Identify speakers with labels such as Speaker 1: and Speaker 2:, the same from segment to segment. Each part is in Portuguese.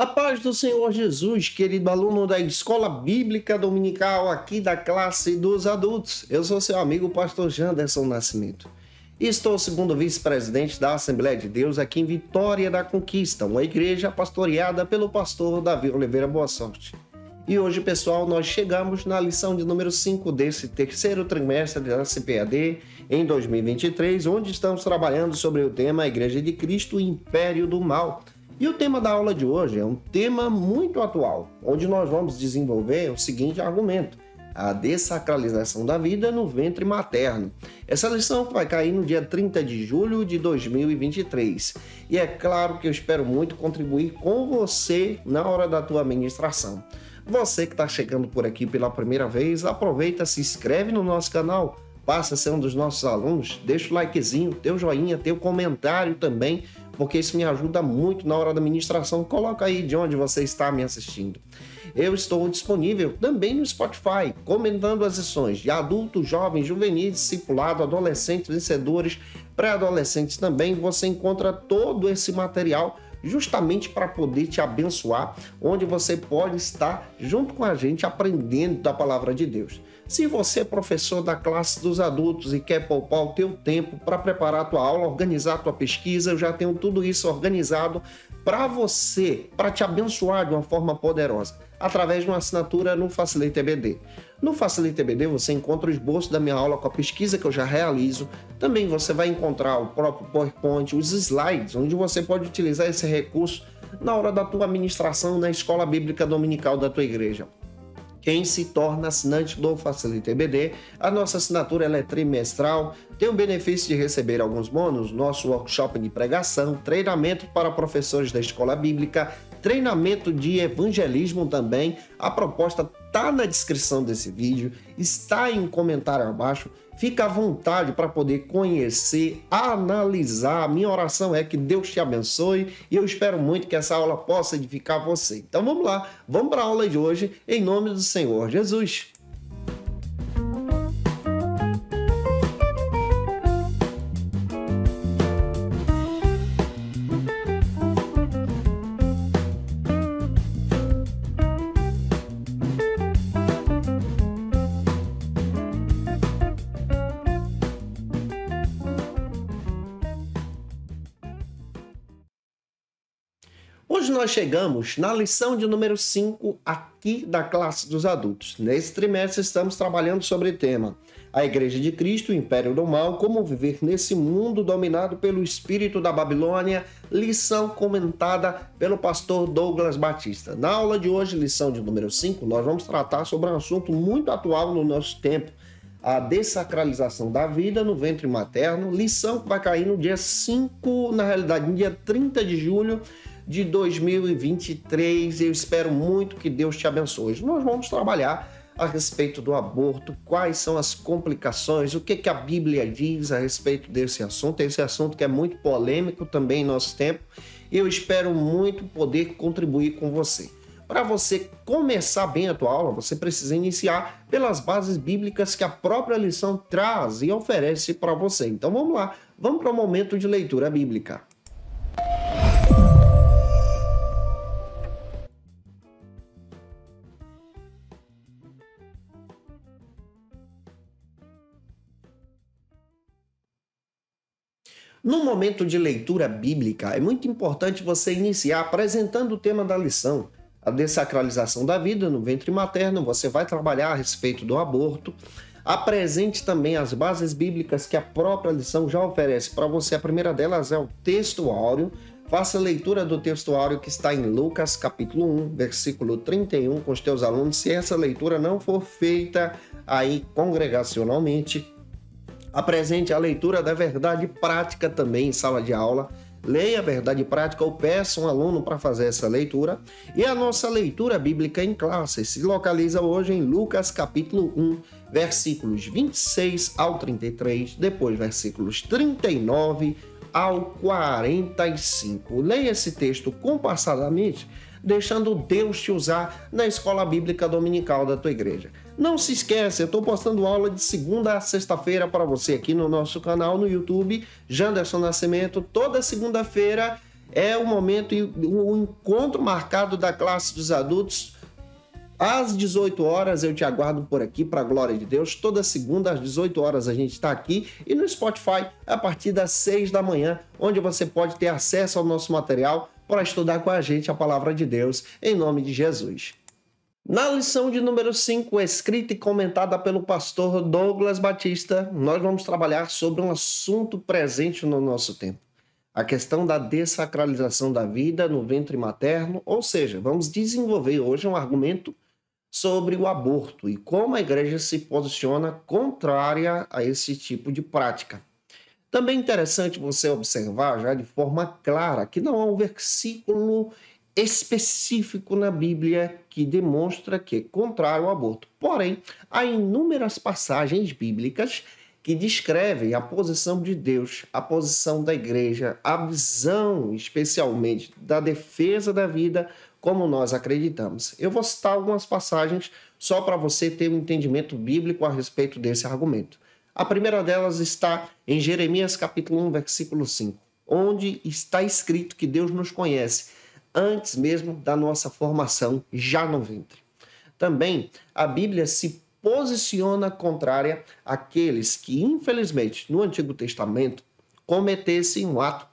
Speaker 1: A paz do Senhor Jesus, querido aluno da Escola Bíblica Dominical aqui da classe dos adultos. Eu sou seu amigo pastor Janderson Nascimento. E estou segundo vice-presidente da Assembleia de Deus aqui em Vitória da Conquista, uma igreja pastoreada pelo pastor Davi Oliveira Boa Sorte. E hoje, pessoal, nós chegamos na lição de número 5 desse terceiro trimestre da CPAD em 2023, onde estamos trabalhando sobre o tema Igreja de Cristo, Império do Mal. E o tema da aula de hoje é um tema muito atual, onde nós vamos desenvolver o seguinte argumento: a dessacralização da vida no ventre materno. Essa lição vai cair no dia 30 de julho de 2023. E é claro que eu espero muito contribuir com você na hora da tua ministração. Você que está chegando por aqui pela primeira vez, aproveita, se inscreve no nosso canal, passa a ser um dos nossos alunos, deixa o likezinho, teu joinha, teu comentário também, porque isso me ajuda muito na hora da ministração. Coloca aí de onde você está me assistindo. Eu estou disponível também no Spotify, comentando as lições de adultos, jovens, juvenis, discipulado, adolescentes, vencedores, pré-adolescentes também. Você encontra todo esse material justamente para poder te abençoar, onde você pode estar junto com a gente aprendendo da palavra de Deus. Se você é professor da classe dos adultos e quer poupar o teu tempo para preparar a tua aula, organizar a tua pesquisa, eu já tenho tudo isso organizado para você, para te abençoar de uma forma poderosa, através de uma assinatura no Facilita EBD. No Facilita EBD você encontra o esboço da minha aula com a pesquisa que eu já realizo. Também você vai encontrar o próprio PowerPoint, os slides, onde você pode utilizar esse recurso na hora da tua ministração na Escola Bíblica Dominical da tua igreja. Quem se torna assinante do Facilita EBD, a nossa assinatura ela é trimestral, tem o benefício de receber alguns bônus, nosso workshop de pregação, treinamento para professores da escola bíblica, treinamento de evangelismo também. A proposta está na descrição desse vídeo, está em comentário abaixo. Fica à vontade para poder conhecer, analisar. A minha oração é que Deus te abençoe e eu espero muito que essa aula possa edificar você. Então vamos lá, vamos para a aula de hoje, em nome do Senhor Jesus. Hoje nós chegamos na lição de número 5 aqui da classe dos adultos. Nesse trimestre estamos trabalhando sobre o tema A Igreja de Cristo, o Império do Mal, como viver nesse mundo dominado pelo espírito da Babilônia, lição comentada pelo pastor Douglas Batista. Na aula de hoje, lição de número 5, nós vamos tratar sobre um assunto muito atual no nosso tempo, a dessacralização da vida no ventre materno, lição que vai cair no dia 5, na realidade, no dia 30 de julho de 2023. Eu espero muito que Deus te abençoe. Hoje nós vamos trabalhar a respeito do aborto, quais são as complicações, o que a Bíblia diz a respeito desse assunto. Esse assunto que é muito polêmico também em nosso tempo. Eu espero muito poder contribuir com você. Para você começar bem a tua aula, você precisa iniciar pelas bases bíblicas que a própria lição traz e oferece para você. Então vamos lá, vamos para o momento de leitura bíblica. No momento de leitura bíblica, é muito importante você iniciar apresentando o tema da lição, a dessacralização da vida no ventre materno. Você vai trabalhar a respeito do aborto. Apresente também as bases bíblicas que a própria lição já oferece para você. A primeira delas é o texto áureo. Faça a leitura do texto áureo que está em Lucas capítulo 1, versículo 31 com os teus alunos. Se essa leitura não for feita aí congregacionalmente, apresente a leitura da verdade prática também em sala de aula. Leia a verdade prática ou peça um aluno para fazer essa leitura. E a nossa leitura bíblica em classe se localiza hoje em Lucas capítulo 1, versículos 26 ao 33, depois versículos 39 ao 45. Leia esse texto compassadamente, deixando Deus te usar na escola bíblica dominical da tua igreja. Não se esqueça, eu estou postando aula de segunda a sexta-feira para você aqui no nosso canal no YouTube, Janderson Nascimento, toda segunda-feira. é o momento e o encontro marcado da classe dos adultos. Às 18 horas eu te aguardo por aqui, para a glória de Deus. Toda segunda às 18 horas a gente está aqui e no Spotify a partir das 6 da manhã, onde você pode ter acesso ao nosso material para estudar com a gente a palavra de Deus, em nome de Jesus. Na lição de número 5, escrita e comentada pelo pastor Douglas Batista, nós vamos trabalhar sobre um assunto presente no nosso tempo. A questão da dessacralização da vida no ventre materno, ou seja, vamos desenvolver hoje um argumento sobre o aborto e como a igreja se posiciona contrária a esse tipo de prática. Também é interessante você observar já de forma clara que não há um versículo específico na Bíblia que demonstra que é contrário ao aborto. Porém, há inúmeras passagens bíblicas que descrevem a posição de Deus, a posição da igreja, a visão especialmente da defesa da vida, como nós acreditamos. Eu vou citar algumas passagens só para você ter um entendimento bíblico a respeito desse argumento. A primeira delas está em Jeremias capítulo 1, versículo 5, onde está escrito que Deus nos conhece antes mesmo da nossa formação, já no ventre. Também a Bíblia se posiciona contrária àqueles que, infelizmente, no Antigo Testamento, cometessem um ato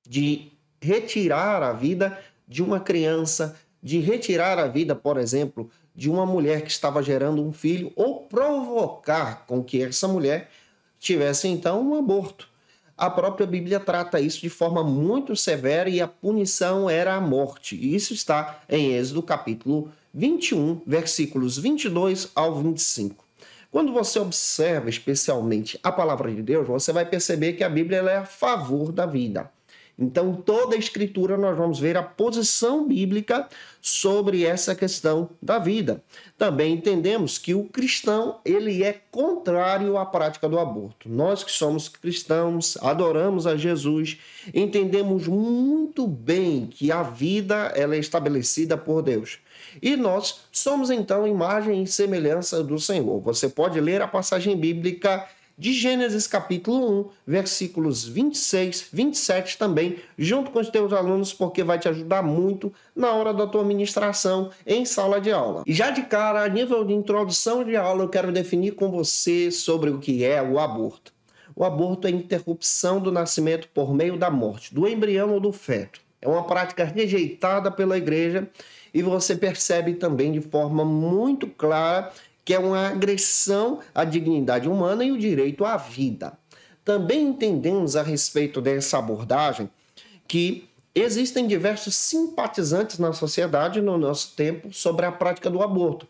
Speaker 1: de retirar a vida de uma criança, de retirar a vida, por exemplo, de uma mulher que estava gerando um filho, ou provocar com que essa mulher tivesse, então, um aborto. A própria Bíblia trata isso de forma muito severa e a punição era a morte. E isso está em Êxodo capítulo 21, versículos 22 ao 25. Quando você observa especialmente a palavra de Deus, você vai perceber que a Bíblia ela é a favor da vida. Então, toda a Escritura nós vamos ver a posição bíblica sobre essa questão da vida. Também entendemos que o cristão ele é contrário à prática do aborto. Nós que somos cristãos, adoramos a Jesus, entendemos muito bem que a vida ela é estabelecida por Deus. E nós somos, então, imagem e semelhança do Senhor. Você pode ler a passagem bíblica de Gênesis capítulo 1, versículos 26, 27 também, junto com os teus alunos, porque vai te ajudar muito na hora da tua ministração em sala de aula. E já de cara, a nível de introdução de aula, eu quero definir com você sobre o que é o aborto. O aborto é a interrupção do nascimento por meio da morte, do embrião ou do feto. É uma prática rejeitada pela igreja e você percebe também de forma muito clara que é uma agressão à dignidade humana e o direito à vida. Também entendemos a respeito dessa abordagem que existem diversos simpatizantes na sociedade no nosso tempo sobre a prática do aborto.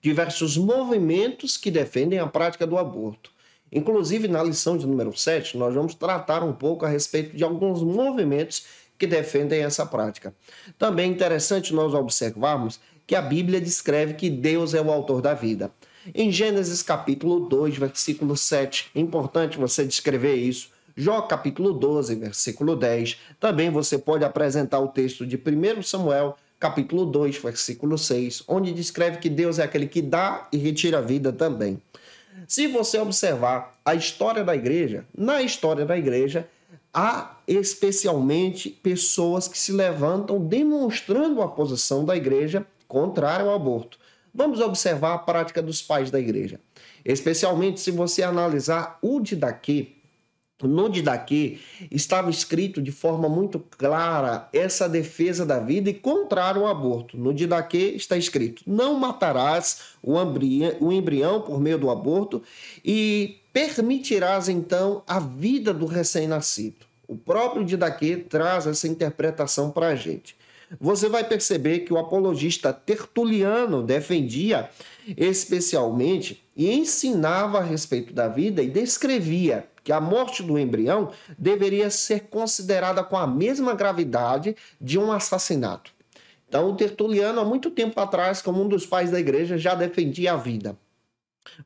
Speaker 1: Diversos movimentos que defendem a prática do aborto. Inclusive, na lição de número 7, nós vamos tratar um pouco a respeito de alguns movimentos que defendem essa prática. Também é interessante nós observarmos que a Bíblia descreve que Deus é o autor da vida. Em Gênesis capítulo 2, versículo 7, é importante você descrever isso. Jó capítulo 12, versículo 10. Também você pode apresentar o texto de 1 Samuel capítulo 2, versículo 6, onde descreve que Deus é aquele que dá e retira a vida também. Se você observar a história da igreja, na história da igreja, há especialmente pessoas que se levantam demonstrando a posição da igreja contrária ao aborto. Vamos observar a prática dos pais da igreja. Especialmente se você analisar o Didaquê. No Didaquê estava escrito de forma muito clara essa defesa da vida e contrário ao aborto. No Didaquê está escrito: não matarás o embrião por meio do aborto e permitirás então a vida do recém-nascido. O próprio Didaquê traz essa interpretação para a gente. Você vai perceber que o apologista Tertuliano defendia especialmente e ensinava a respeito da vida e descrevia que a morte do embrião deveria ser considerada com a mesma gravidade de um assassinato. Então, o Tertuliano, há muito tempo atrás, como um dos pais da igreja, já defendia a vida.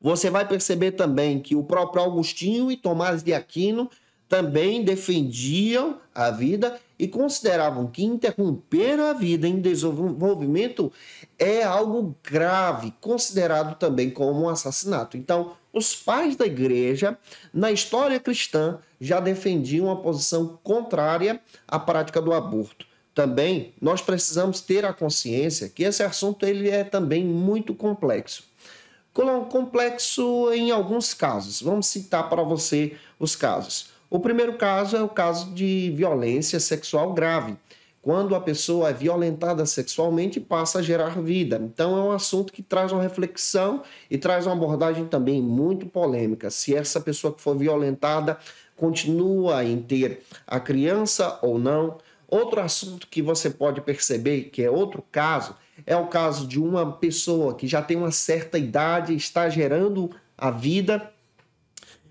Speaker 1: Você vai perceber também que o próprio Agostinho e Tomás de Aquino também defendiam a vida e consideravam que interromper a vida em desenvolvimento é algo grave, considerado também como um assassinato. Então, os pais da igreja, na história cristã, já defendiam uma posição contrária à prática do aborto. Também, nós precisamos ter a consciência que esse assunto ele é também muito complexo. Complexo em alguns casos. Vamos citar para você os casos. O primeiro caso é o caso de violência sexual grave, quando a pessoa é violentada sexualmente e passa a gerar vida. Então é um assunto que traz uma reflexão e traz uma abordagem também muito polêmica. Se essa pessoa que for violentada continua em ter a criança ou não. Outro assunto que você pode perceber, que é outro caso, é o caso de uma pessoa que já tem uma certa idade, está gerando a vida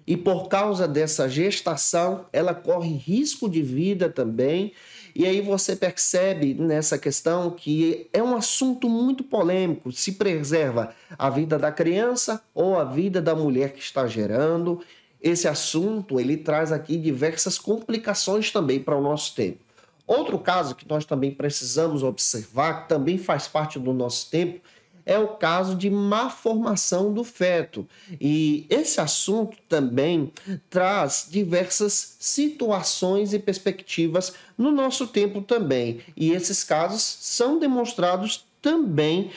Speaker 1: e por causa dessa gestação, ela corre risco de vida também. E aí você percebe nessa questão que é um assunto muito polêmico, se preserva a vida da criança ou a vida da mulher que está gerando. Esse assunto, ele traz aqui diversas complicações também para o nosso tempo. Outro caso que nós também precisamos observar, que também faz parte do nosso tempo, é o caso de má formação do feto. E esse assunto também traz diversas situações e perspectivas no nosso tempo também. E esses casos são demonstrados também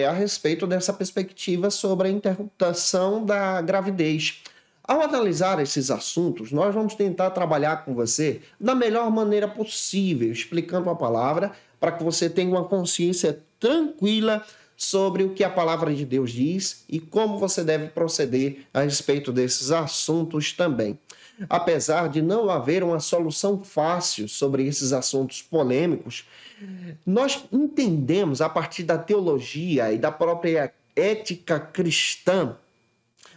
Speaker 1: a respeito dessa perspectiva sobre a interrupção da gravidez. Ao analisar esses assuntos, nós vamos tentar trabalhar com você da melhor maneira possível, explicando a palavra para que você tenha uma consciência tranquila sobre o que a palavra de Deus diz e como você deve proceder a respeito desses assuntos também. Apesar de não haver uma solução fácil sobre esses assuntos polêmicos, nós entendemos a partir da teologia e da própria ética cristã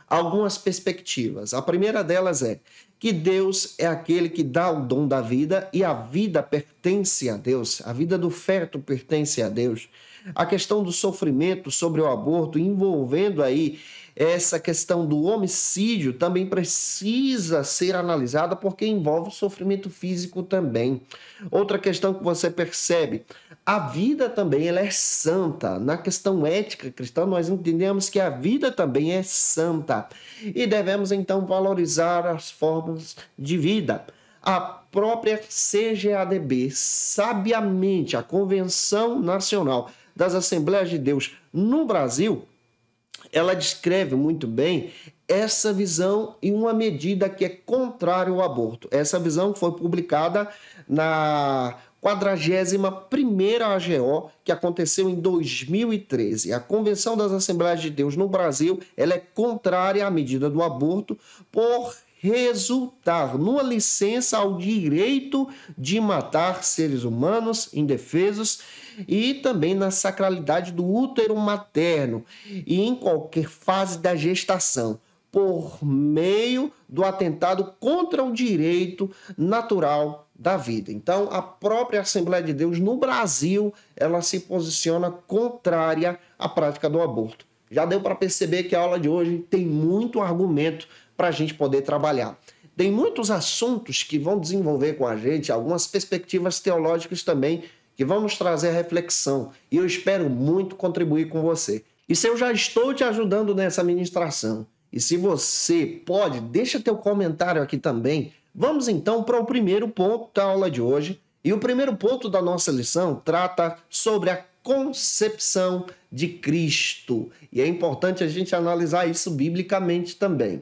Speaker 1: algumas perspectivas. A primeira delas é que Deus é aquele que dá o dom da vida e a vida pertence a Deus, a vida do feto pertence a Deus. A questão do sofrimento sobre o aborto, envolvendo aí essa questão do homicídio, também precisa ser analisada porque envolve o sofrimento físico também. Outra questão que você percebe, a vida também ela é santa. Na questão ética cristã, nós entendemos que a vida também é santa e devemos então valorizar as formas de vida. A própria CGADB, sabiamente, a Convenção Nacional das Assembleias de Deus no Brasil, ela descreve muito bem essa visão e uma medida que é contrária ao aborto. Essa visão foi publicada na 41ª AGO, que aconteceu em 2013. A Convenção das Assembleias de Deus no Brasil, ela é contrária à medida do aborto por resultar numa licença ao direito de matar seres humanos indefesos e também na sacralidade do útero materno e em qualquer fase da gestação, por meio do atentado contra o direito natural da vida. Então, a própria Assembleia de Deus no Brasil, ela se posiciona contrária à prática do aborto. Já deu para perceber que a aula de hoje tem muito argumento para a gente poder trabalhar. Tem muitos assuntos que vão desenvolver com a gente, algumas perspectivas teológicas também, que vão nos trazer reflexão. E eu espero muito contribuir com você. E se eu já estou te ajudando nessa ministração, e se você pode, deixa teu comentário aqui também. Vamos então para o primeiro ponto da aula de hoje. E o primeiro ponto da nossa lição trata sobre a concepção de Cristo. E é importante a gente analisar isso biblicamente também.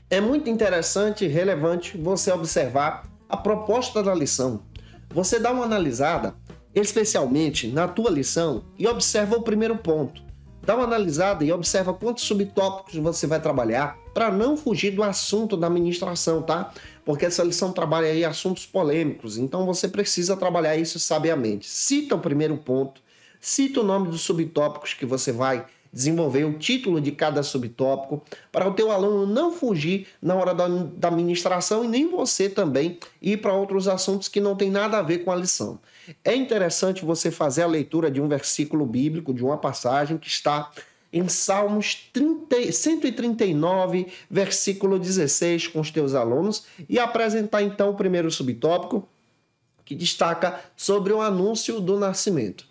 Speaker 1: É muito interessante e relevante você observar a proposta da lição. Você dá uma analisada, especialmente na tua lição, e observa o primeiro ponto. Dá uma analisada e observa quantos subtópicos você vai trabalhar para não fugir do assunto da ministração, tá? Porque essa lição trabalha aí assuntos polêmicos, então você precisa trabalhar isso sabiamente. Cita o primeiro ponto, cita o nome dos subtópicos que você vai desenvolver, o título de cada subtópico, para o teu aluno não fugir na hora da ministração e nem você também ir para outros assuntos que não tem nada a ver com a lição. É interessante você fazer a leitura de um versículo bíblico, de uma passagem que está em Salmos 139, versículo 16, com os teus alunos, e apresentar então o primeiro subtópico, que destaca sobre o anúncio do nascimento.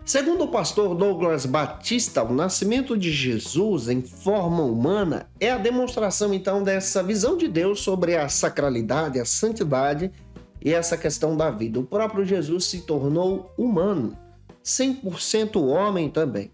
Speaker 1: Segundo o pastor Douglas Batista, o nascimento de Jesus em forma humana é a demonstração, então, dessa visão de Deus sobre a sacralidade, a santidade e essa questão da vida. O próprio Jesus se tornou humano, 100% homem também.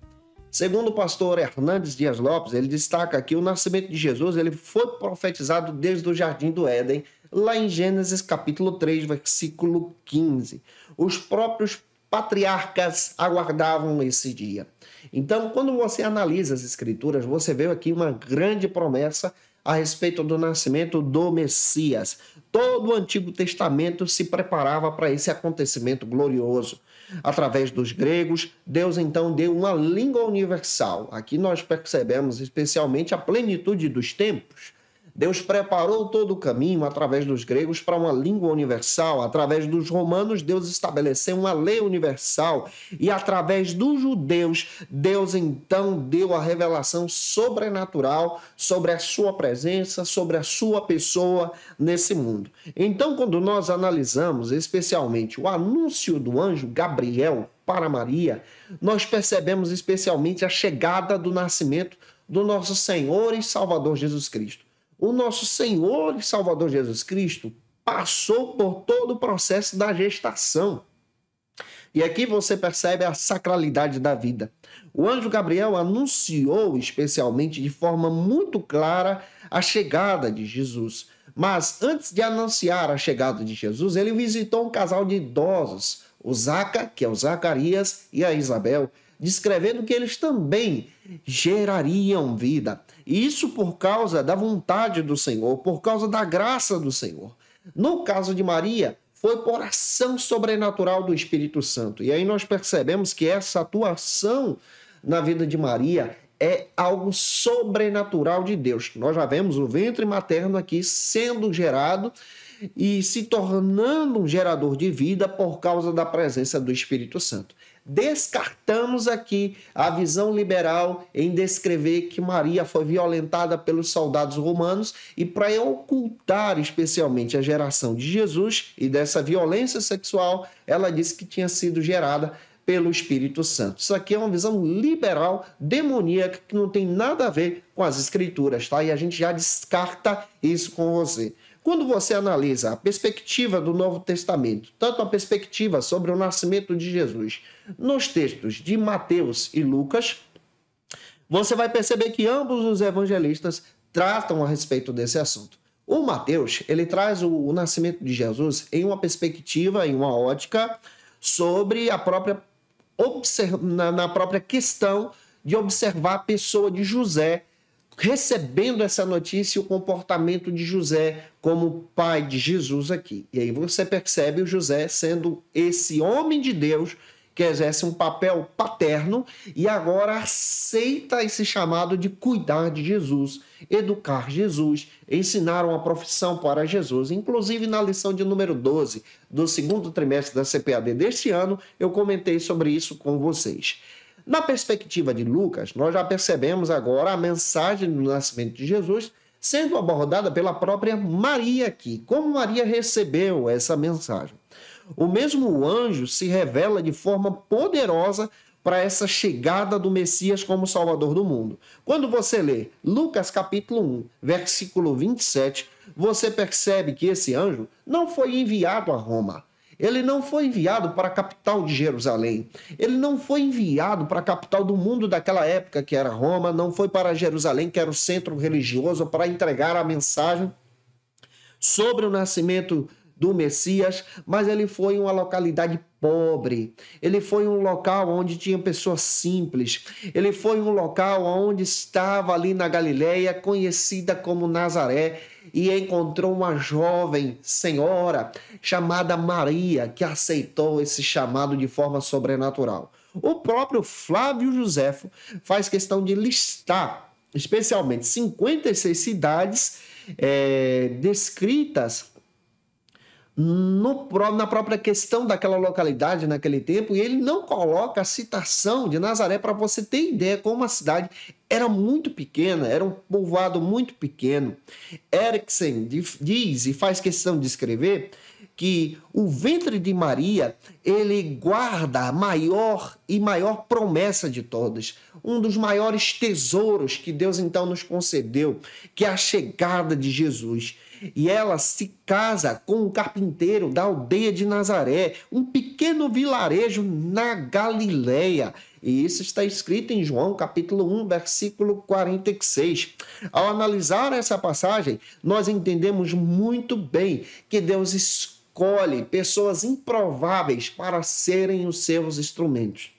Speaker 1: Segundo o pastor Hernandes Dias Lopes, ele destaca que o nascimento de Jesus ele foi profetizado desde o Jardim do Éden, lá em Gênesis capítulo 3, versículo 15. Os próprios patriarcas aguardavam esse dia. Então, quando você analisa as escrituras, você vê aqui uma grande promessa a respeito do nascimento do Messias. Todo o Antigo Testamento se preparava para esse acontecimento glorioso. Através dos gregos, Deus então deu uma língua universal. Aqui nós percebemos especialmente a plenitude dos tempos. Deus preparou todo o caminho através dos gregos para uma língua universal. Através dos romanos, Deus estabeleceu uma lei universal. E através dos judeus, Deus então deu a revelação sobrenatural sobre a sua presença, sobre a sua pessoa nesse mundo. Então, quando nós analisamos especialmente o anúncio do anjo Gabriel para Maria, nós percebemos especialmente a chegada do nascimento do nosso Senhor e Salvador Jesus Cristo. O nosso Senhor e Salvador Jesus Cristo passou por todo o processo da gestação. E aqui você percebe a sacralidade da vida. O anjo Gabriel anunciou, especialmente de forma muito clara, a chegada de Jesus. Mas antes de anunciar a chegada de Jesus, ele visitou um casal de idosos, o Zaca, que é o Zacarias, e a Isabel, descrevendo que eles também gerariam vida. E isso por causa da vontade do Senhor, por causa da graça do Senhor. No caso de Maria, foi por ação sobrenatural do Espírito Santo. E aí nós percebemos que essa atuação na vida de Maria é algo sobrenatural de Deus. Nós já vemos o ventre materno aqui sendo gerado e se tornando um gerador de vida por causa da presença do Espírito Santo. Descartamos aqui a visão liberal em descrever que Maria foi violentada pelos soldados romanos e para ocultar especialmente a geração de Jesus e dessa violência sexual, ela disse que tinha sido gerada pelo Espírito Santo. Isso aqui é uma visão liberal, demoníaca, que não tem nada a ver com as escrituras, tá? E a gente já descarta isso com você. Quando você analisa a perspectiva do Novo Testamento, tanto a perspectiva sobre o nascimento de Jesus nos textos de Mateus e Lucas, você vai perceber que ambos os evangelistas tratam a respeito desse assunto. O Mateus, ele traz o nascimento de Jesus em uma perspectiva, em uma ótica, sobre a própria na própria questão de observar a pessoa de José, recebendo essa notícia e o comportamento de José como pai de Jesus aqui. E aí você percebe o José sendo esse homem de Deus que exerce um papel paterno e agora aceita esse chamado de cuidar de Jesus, educar Jesus, ensinar uma profissão para Jesus. Inclusive, na lição de número 12 do segundo trimestre da CPAD deste ano, eu comentei sobre isso com vocês. Na perspectiva de Lucas, nós já percebemos agora a mensagem do nascimento de Jesus sendo abordada pela própria Maria aqui. Como Maria recebeu essa mensagem? O mesmo anjo se revela de forma poderosa para essa chegada do Messias como Salvador do mundo. Quando você lê Lucas capítulo 1, versículo 27, você percebe que esse anjo não foi enviado a Roma. Ele não foi enviado para a capital de Jerusalém. Ele não foi enviado para a capital do mundo daquela época, que era Roma. Não foi para Jerusalém, que era o centro religioso, para entregar a mensagem sobre o nascimento do Messias, mas ele foi em uma localidade pobre. Ele foi em um local onde tinha pessoas simples. Ele foi em um local onde estava ali na Galileia, conhecida como Nazaré, e encontrou uma jovem senhora chamada Maria, que aceitou esse chamado de forma sobrenatural. O próprio Flávio Joséfo faz questão de listar, especialmente 56 cidades descritas na própria questão daquela localidade naquele tempo, e ele não coloca a citação de Nazaré para você ter ideia como a cidade era muito pequena, era um povoado muito pequeno. Eriksen diz e faz questão de escrever que o ventre de Maria, ele guarda a maior promessa de todas, um dos maiores tesouros que Deus então nos concedeu, que é a chegada de Jesus. E ela se casa com um carpinteiro da aldeia de Nazaré, um pequeno vilarejo na Galileia. E isso está escrito em João, capítulo 1, versículo 46. Ao analisar essa passagem, nós entendemos muito bem que Deus escolhe pessoas improváveis para serem os seus instrumentos.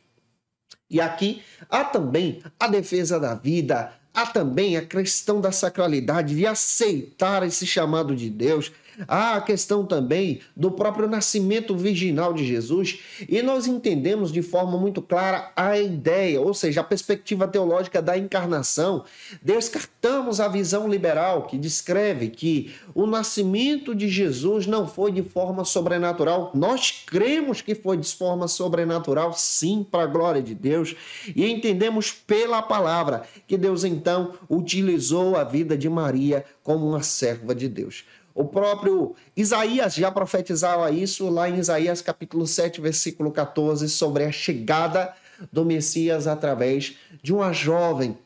Speaker 1: E aqui há também a defesa da vida, há também a questão da sacralidade, de aceitar esse chamado de Deus. Há a questão também do próprio nascimento virginal de Jesus, e nós entendemos de forma muito clara a ideia, ou seja, a perspectiva teológica da encarnação. Descartamos a visão liberal que descreve que o nascimento de Jesus não foi de forma sobrenatural. Nós cremos que foi de forma sobrenatural, sim, para a glória de Deus, e entendemos pela palavra que Deus então utilizou a vida de Maria como uma serva de Deus. O próprio Isaías já profetizava isso lá em Isaías capítulo 7, versículo 14, sobre a chegada do Messias através de uma jovem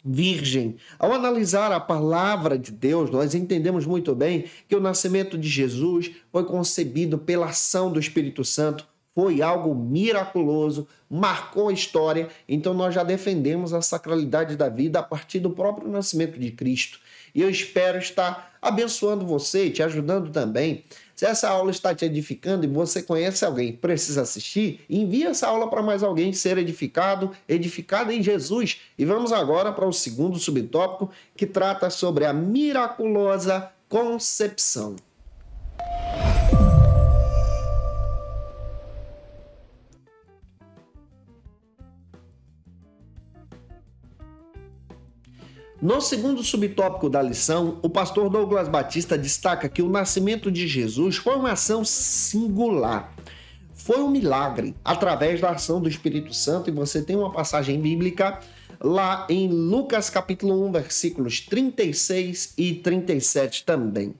Speaker 1: virgem. Ao analisar a palavra de Deus, nós entendemos muito bem que o nascimento de Jesus foi concebido pela ação do Espírito Santo, foi algo miraculoso, marcou a história, então nós já defendemos a sacralidade da vida a partir do próprio nascimento de Cristo. E eu espero estar abençoando você, te ajudando também. Se essa aula está te edificando e você conhece alguém que precisa assistir, envie essa aula para mais alguém ser edificado em Jesus. E vamos agora para o segundo subtópico, que trata sobre a miraculosa concepção. No segundo subtópico da lição, o pastor Douglas Batista destaca que o nascimento de Jesus foi uma ação singular. Foi um milagre através da ação do Espírito Santo, e você tem uma passagem bíblica lá em Lucas capítulo 1, versículos 36 e 37 também.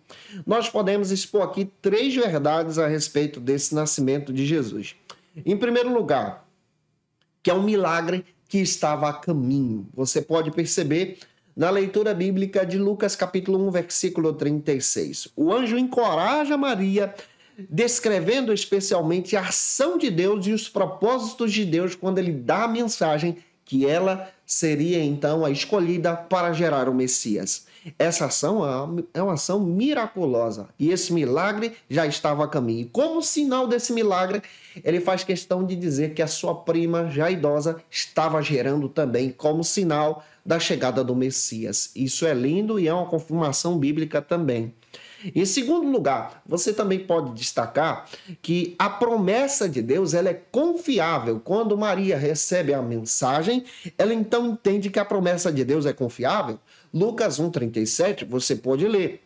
Speaker 1: Nós podemos expor aqui 3 verdades a respeito desse nascimento de Jesus. Em primeiro lugar, que é um milagre que estava a caminho. Você pode perceber na leitura bíblica de Lucas capítulo 1, versículo 36. O anjo encoraja Maria, descrevendo especialmente a ação de Deus e os propósitos de Deus quando ele dá a mensagem que ela seria então a escolhida para gerar o Messias. Essa ação é uma ação miraculosa, e esse milagre já estava a caminho. E como sinal desse milagre, ele faz questão de dizer que a sua prima, já idosa, estava gerando também como sinal da chegada do Messias. Isso é lindo e é uma confirmação bíblica também. Em segundo lugar, você também pode destacar que a promessa de Deus ela é confiável. Quando Maria recebe a mensagem, ela então entende que a promessa de Deus é confiável. Lucas 1,37, você pode ler.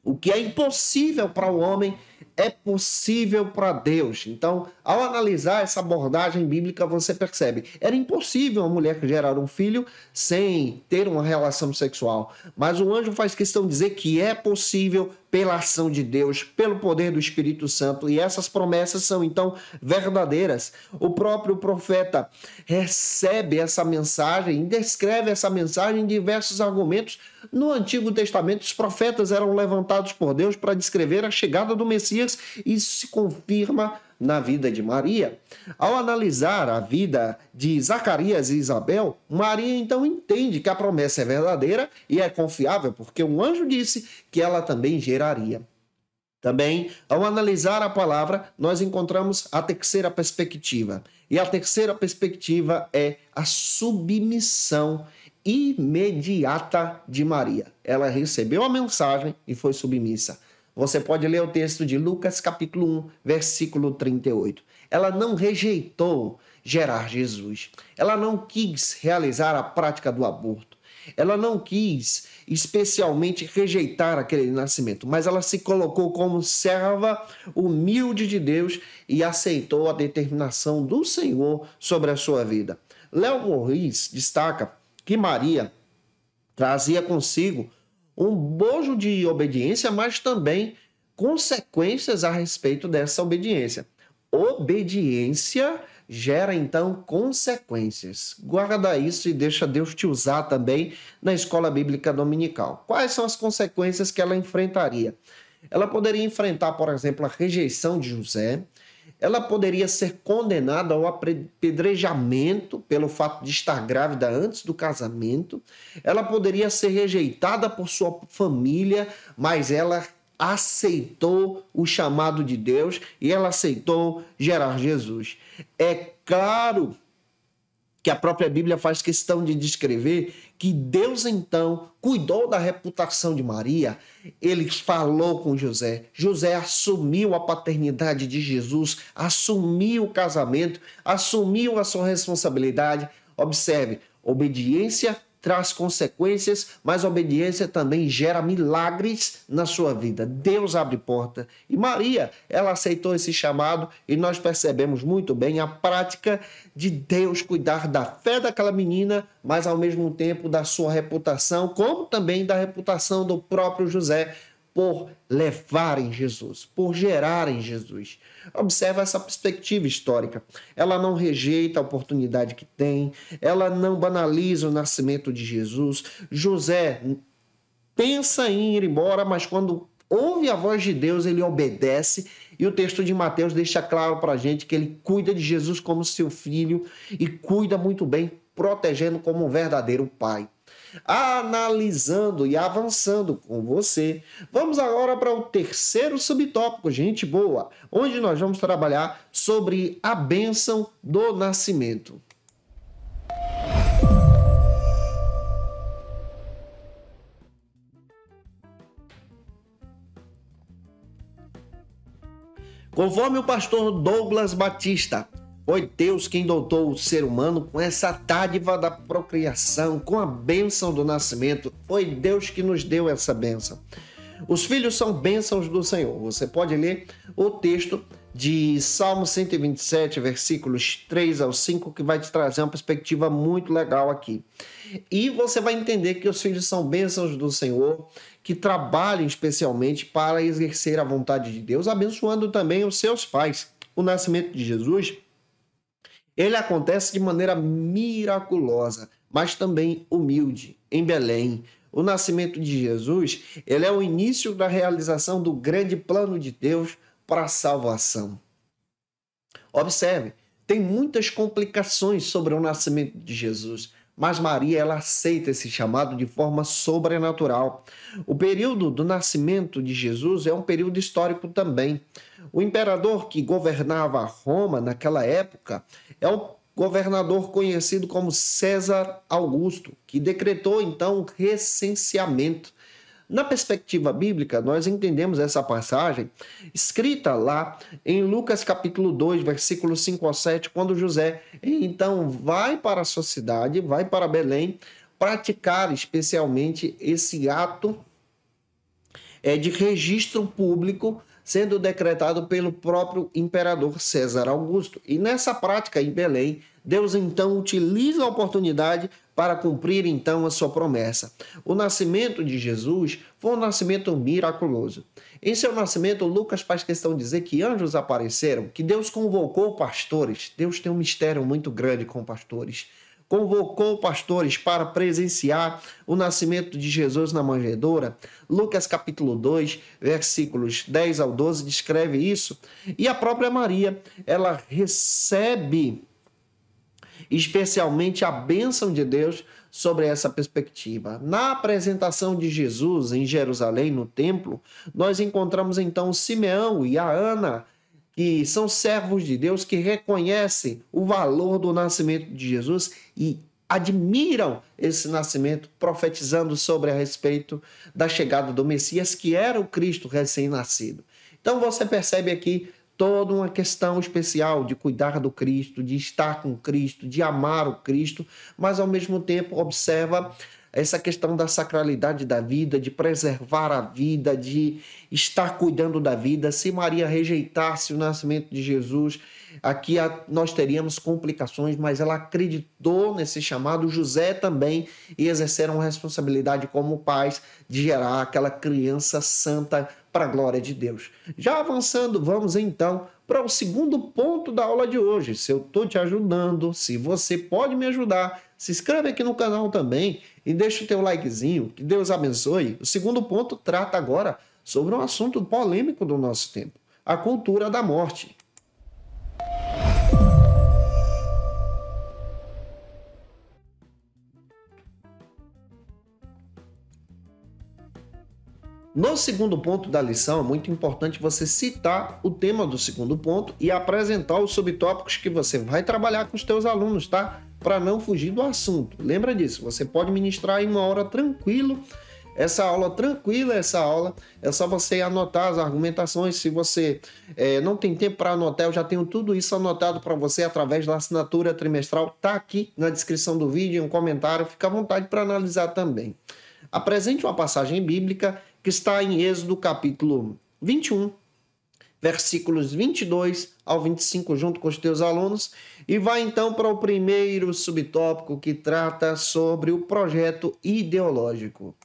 Speaker 1: O que é impossível para o homem é possível para Deus. Então, ao analisar essa abordagem bíblica, você percebe, era impossível uma mulher gerar um filho sem ter uma relação sexual. Mas o anjo faz questão de dizer que é possível pela ação de Deus, pelo poder do Espírito Santo, e essas promessas são então verdadeiras. O próprio profeta recebe essa mensagem e descreve essa mensagem em diversos argumentos. No Antigo Testamento, os profetas eram levantados por Deus para descrever a chegada do Messias, e isso se confirma na vida de Maria. Ao analisar a vida de Zacarias e Isabel, Maria então entende que a promessa é verdadeira e é confiável, porque um anjo disse que ela também geraria. Também, ao analisar a palavra, nós encontramos a terceira perspectiva. E a terceira perspectiva é a submissão imediata de Maria. Ela recebeu a mensagem e foi submissa. Você pode ler o texto de Lucas capítulo 1, versículo 38. Ela não rejeitou gerar Jesus. Ela não quis realizar a prática do aborto. Ela não quis especialmente rejeitar aquele nascimento, mas ela se colocou como serva humilde de Deus e aceitou a determinação do Senhor sobre a sua vida. Léo Morris destaca que Maria trazia consigo um bojo de obediência, mas também consequências a respeito dessa obediência. Obediência gera, então, consequências. Guarda isso e deixa Deus te usar também na escola bíblica dominical. Quais são as consequências que ela enfrentaria? Ela poderia enfrentar, por exemplo, a rejeição de José. Ela poderia ser condenada ao apedrejamento pelo fato de estar grávida antes do casamento. Ela poderia ser rejeitada por sua família, mas ela aceitou o chamado de Deus e ela aceitou gerar Jesus. É claro que a própria Bíblia faz questão de descrever que Deus, então, cuidou da reputação de Maria. Ele falou com José. José assumiu a paternidade de Jesus, assumiu o casamento, assumiu a sua responsabilidade. Observe, obediência traz consequências, mas a obediência também gera milagres na sua vida. Deus abre porta. E Maria, ela aceitou esse chamado e nós percebemos muito bem a prática de Deus cuidar da fé daquela menina, mas ao mesmo tempo da sua reputação, como também da reputação do próprio José, por levarem Jesus, por gerarem Jesus. Observa essa perspectiva histórica. Ela não rejeita a oportunidade que tem, ela não banaliza o nascimento de Jesus. José pensa em ir embora, mas quando ouve a voz de Deus, ele obedece. E o texto de Mateus deixa claro para a gente que ele cuida de Jesus como seu filho e cuida muito bem, protegendo como um verdadeiro pai. Analisando e avançando com você, vamos agora para o terceiro subtópico, gente boa, onde nós vamos trabalhar sobre a bênção do nascimento. Conforme o pastor Douglas Batista, foi Deus quem dotou o ser humano com essa dádiva da procriação, com a bênção do nascimento. Foi Deus que nos deu essa bênção. Os filhos são bênçãos do Senhor. Você pode ler o texto de Salmo 127, versículos 3 ao 5, que vai te trazer uma perspectiva muito legal aqui. E você vai entender que os filhos são bênçãos do Senhor, que trabalham especialmente para exercer a vontade de Deus, abençoando também os seus pais. O nascimento de Jesus, ele acontece de maneira miraculosa, mas também humilde, em Belém. O nascimento de Jesus, ele é o início da realização do grande plano de Deus para a salvação. Observe, tem muitas complicações sobre o nascimento de Jesus, mas Maria, ela aceita esse chamado de forma sobrenatural. O período do nascimento de Jesus é um período histórico também. O imperador que governava Roma naquela época é o governador conhecido como César Augusto, que decretou então o recenseamento. Na perspectiva bíblica, nós entendemos essa passagem escrita lá em Lucas capítulo 2, versículos 5 ao 7, quando José então vai para a sua cidade, vai para Belém, praticar especialmente esse ato de registro público sendo decretado pelo próprio imperador César Augusto. E nessa prática em Belém, Deus então utiliza a oportunidade para cumprir então a sua promessa. O nascimento de Jesus foi um nascimento miraculoso. Em seu nascimento, Lucas faz questão de dizer que anjos apareceram, que Deus convocou pastores. Deus tem um mistério muito grande com pastores. Convocou pastores para presenciar o nascimento de Jesus na manjedoura. Lucas capítulo 2, versículos 10 ao 12, descreve isso. E a própria Maria, ela recebe especialmente a bênção de Deus sobre essa perspectiva. Na apresentação de Jesus em Jerusalém, no templo, nós encontramos então Simeão e a Ana, que são servos de Deus, que reconhecem o valor do nascimento de Jesus e admiram esse nascimento, profetizando sobre a respeito da chegada do Messias, que era o Cristo recém-nascido. Então você percebe aqui toda uma questão especial de cuidar do Cristo, de estar com Cristo, de amar o Cristo, mas ao mesmo tempo observa essa questão da sacralidade da vida, de preservar a vida, de estar cuidando da vida. Se Maria rejeitasse o nascimento de Jesus, aqui nós teríamos complicações, mas ela acreditou nesse chamado, José também, e exerceram a responsabilidade como pais de gerar aquela criança santa para a glória de Deus. Já avançando, vamos então para o segundo ponto da aula de hoje. Se eu estou te ajudando, se você pode me ajudar, se inscreve aqui no canal também e deixa o teu likezinho, que Deus abençoe. O segundo ponto trata agora sobre um assunto polêmico do nosso tempo, a cultura da morte. No segundo ponto da lição, é muito importante você citar o tema do segundo ponto e apresentar os subtópicos que você vai trabalhar com os teus alunos, tá? Para não fugir do assunto. Lembra disso, você pode ministrar em uma hora tranquilo, essa aula é só você anotar as argumentações. Se você não tem tempo para anotar, eu já tenho tudo isso anotado para você através da assinatura trimestral, tá aqui na descrição do vídeo, em um comentário, fica à vontade para analisar também. Apresente uma passagem bíblica que está em Êxodo capítulo 21, versículos 22 ao 25, junto com os teus alunos, e vai então para o primeiro subtópico que trata sobre o projeto ideológico.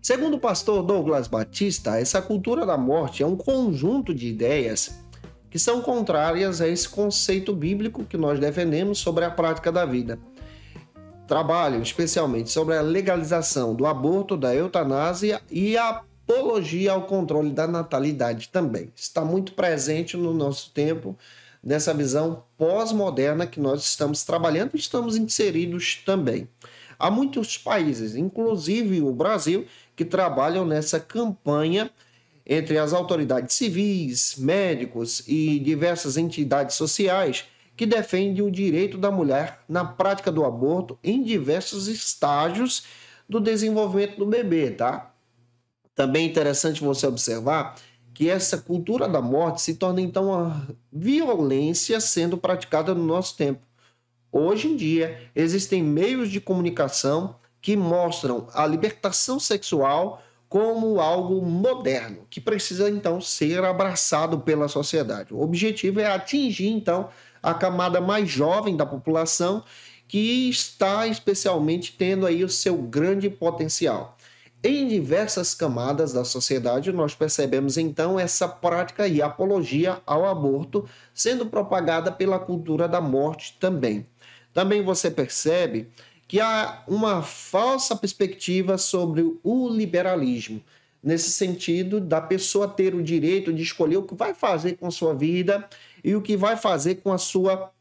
Speaker 1: Segundo o pastor Douglas Batista, essa cultura da morte é um conjunto de ideias que são contrárias a esse conceito bíblico que nós defendemos sobre a prática da vida. Trabalham especialmente sobre a legalização do aborto, da eutanásia e a apologia ao controle da natalidade também. Está muito presente no nosso tempo, nessa visão pós-moderna que nós estamos trabalhando e estamos inseridos também. Há muitos países, inclusive o Brasil, que trabalham nessa campanha entre as autoridades civis, médicos e diversas entidades sociais que defendem o direito da mulher na prática do aborto em diversos estágios do desenvolvimento do bebê, tá? Também é interessante você observar que essa cultura da morte se torna então uma violência sendo praticada no nosso tempo. Hoje em dia, existem meios de comunicação que mostram a libertação sexual como algo moderno, que precisa então ser abraçado pela sociedade. O objetivo é atingir então a camada mais jovem da população, que está especialmente tendo aí o seu grande potencial. Em diversas camadas da sociedade, nós percebemos então essa prática e apologia ao aborto sendo propagada pela cultura da morte também. Também você percebe que há uma falsa perspectiva sobre o liberalismo, nesse sentido da pessoa ter o direito de escolher o que vai fazer com a sua vida e o que vai fazer com a sua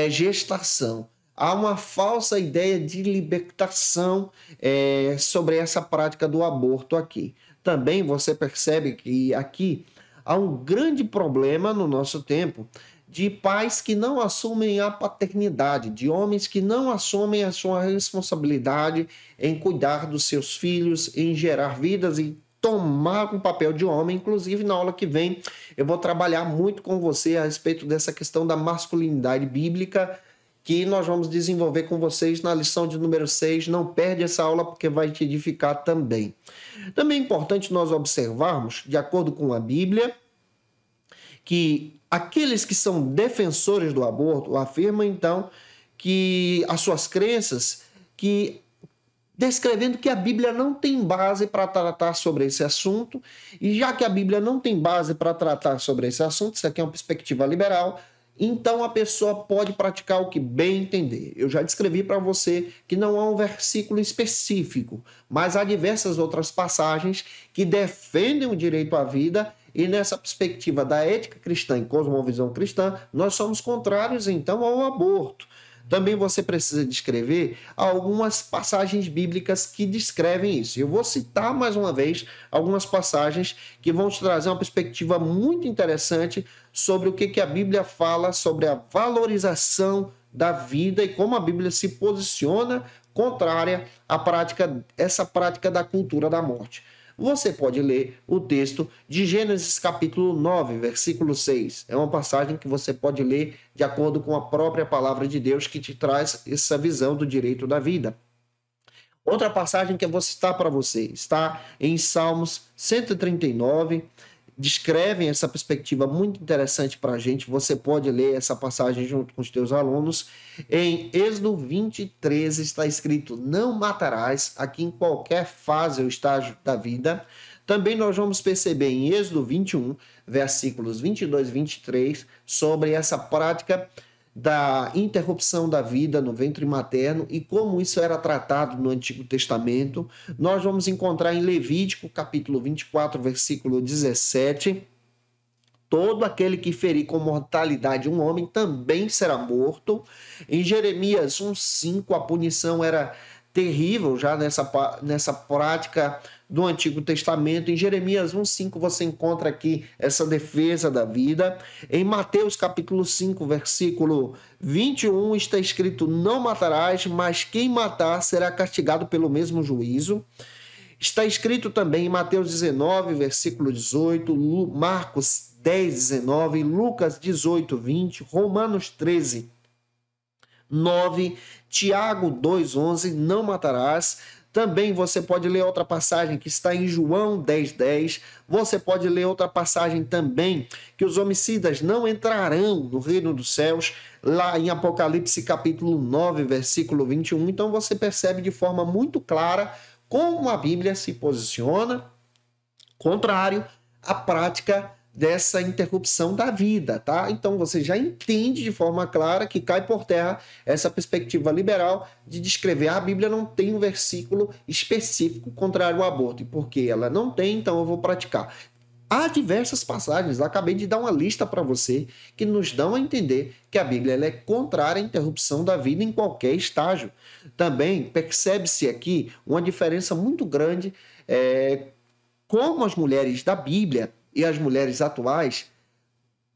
Speaker 1: gestação. Há uma falsa ideia de libertação sobre essa prática do aborto aqui. Também você percebe que aqui há um grande problema no nosso tempo de pais que não assumem a paternidade, de homens que não assumem a sua responsabilidade em cuidar dos seus filhos, em gerar vidas e tomar um papel de homem. Inclusive, na aula que vem, eu vou trabalhar muito com você a respeito dessa questão da masculinidade bíblica, que nós vamos desenvolver com vocês na lição de número 6. Não perde essa aula porque vai te edificar também. Também é importante nós observarmos, de acordo com a Bíblia, que aqueles que são defensores do aborto afirmam, então, que as suas crenças, descrevendo que a Bíblia não tem base para tratar sobre esse assunto, e já que a Bíblia não tem base para tratar sobre esse assunto, isso aqui é uma perspectiva liberal, então a pessoa pode praticar o que bem entender. Eu já descrevi para você que não há um versículo específico, mas há diversas outras passagens que defendem o direito à vida. E nessa perspectiva da ética cristã e cosmovisão cristã, nós somos contrários, então, ao aborto. também você precisa descrever algumas passagens bíblicas que descrevem isso. Eu vou citar mais uma vez algumas passagens que vão te trazer uma perspectiva muito interessante sobre o que a Bíblia fala sobre a valorização da vida e como a Bíblia se posiciona contrária essa prática da cultura da morte. Você pode ler o texto de Gênesis capítulo 9, versículo 6. É uma passagem que você pode ler de acordo com a própria palavra de Deus que te traz essa visão do direito da vida. Outra passagem que eu vou citar para você está em Salmos 139, descrevem essa perspectiva muito interessante para a gente. Você pode ler essa passagem junto com os teus alunos. Em Êxodo 23 está escrito: não matarás, aqui em qualquer fase ou estágio da vida. Também nós vamos perceber em Êxodo 21, versículos 22 e 23, sobre essa prática da interrupção da vida no ventre materno e como isso era tratado no Antigo Testamento. Nós vamos encontrar em Levítico, capítulo 24, versículo 17, todo aquele que ferir com mortalidade um homem também será morto. Em Jeremias 1,5, a punição era terrível já nessa prática do Antigo Testamento. Em Jeremias 1,5 você encontra aqui essa defesa da vida. Em Mateus capítulo 5, versículo 21 está escrito: não matarás, mas quem matar será castigado pelo mesmo juízo. Está escrito também em Mateus 19, versículo 18, Marcos 10, 19, Lucas 18, 20, Romanos 13, 9, Tiago 2, 11, não matarás. Também você pode ler outra passagem que está em João 10, 10. Você pode ler outra passagem também, que os homicidas não entrarão no reino dos céus, lá em Apocalipse capítulo 9, versículo 21. Então você percebe de forma muito clara como a Bíblia se posiciona contrário à prática dessa interrupção da vida, tá? Então você já entende de forma clara que cai por terra essa perspectiva liberal de descrever a Bíblia não tem um versículo específico contrário ao aborto, e porque ela não tem, então eu vou praticar. Há diversas passagens, acabei de dar uma lista para você, que nos dão a entender que a Bíblia ela é contrária à interrupção da vida em qualquer estágio. Também percebe-se aqui uma diferença muito grande como as mulheres da Bíblia e as mulheres atuais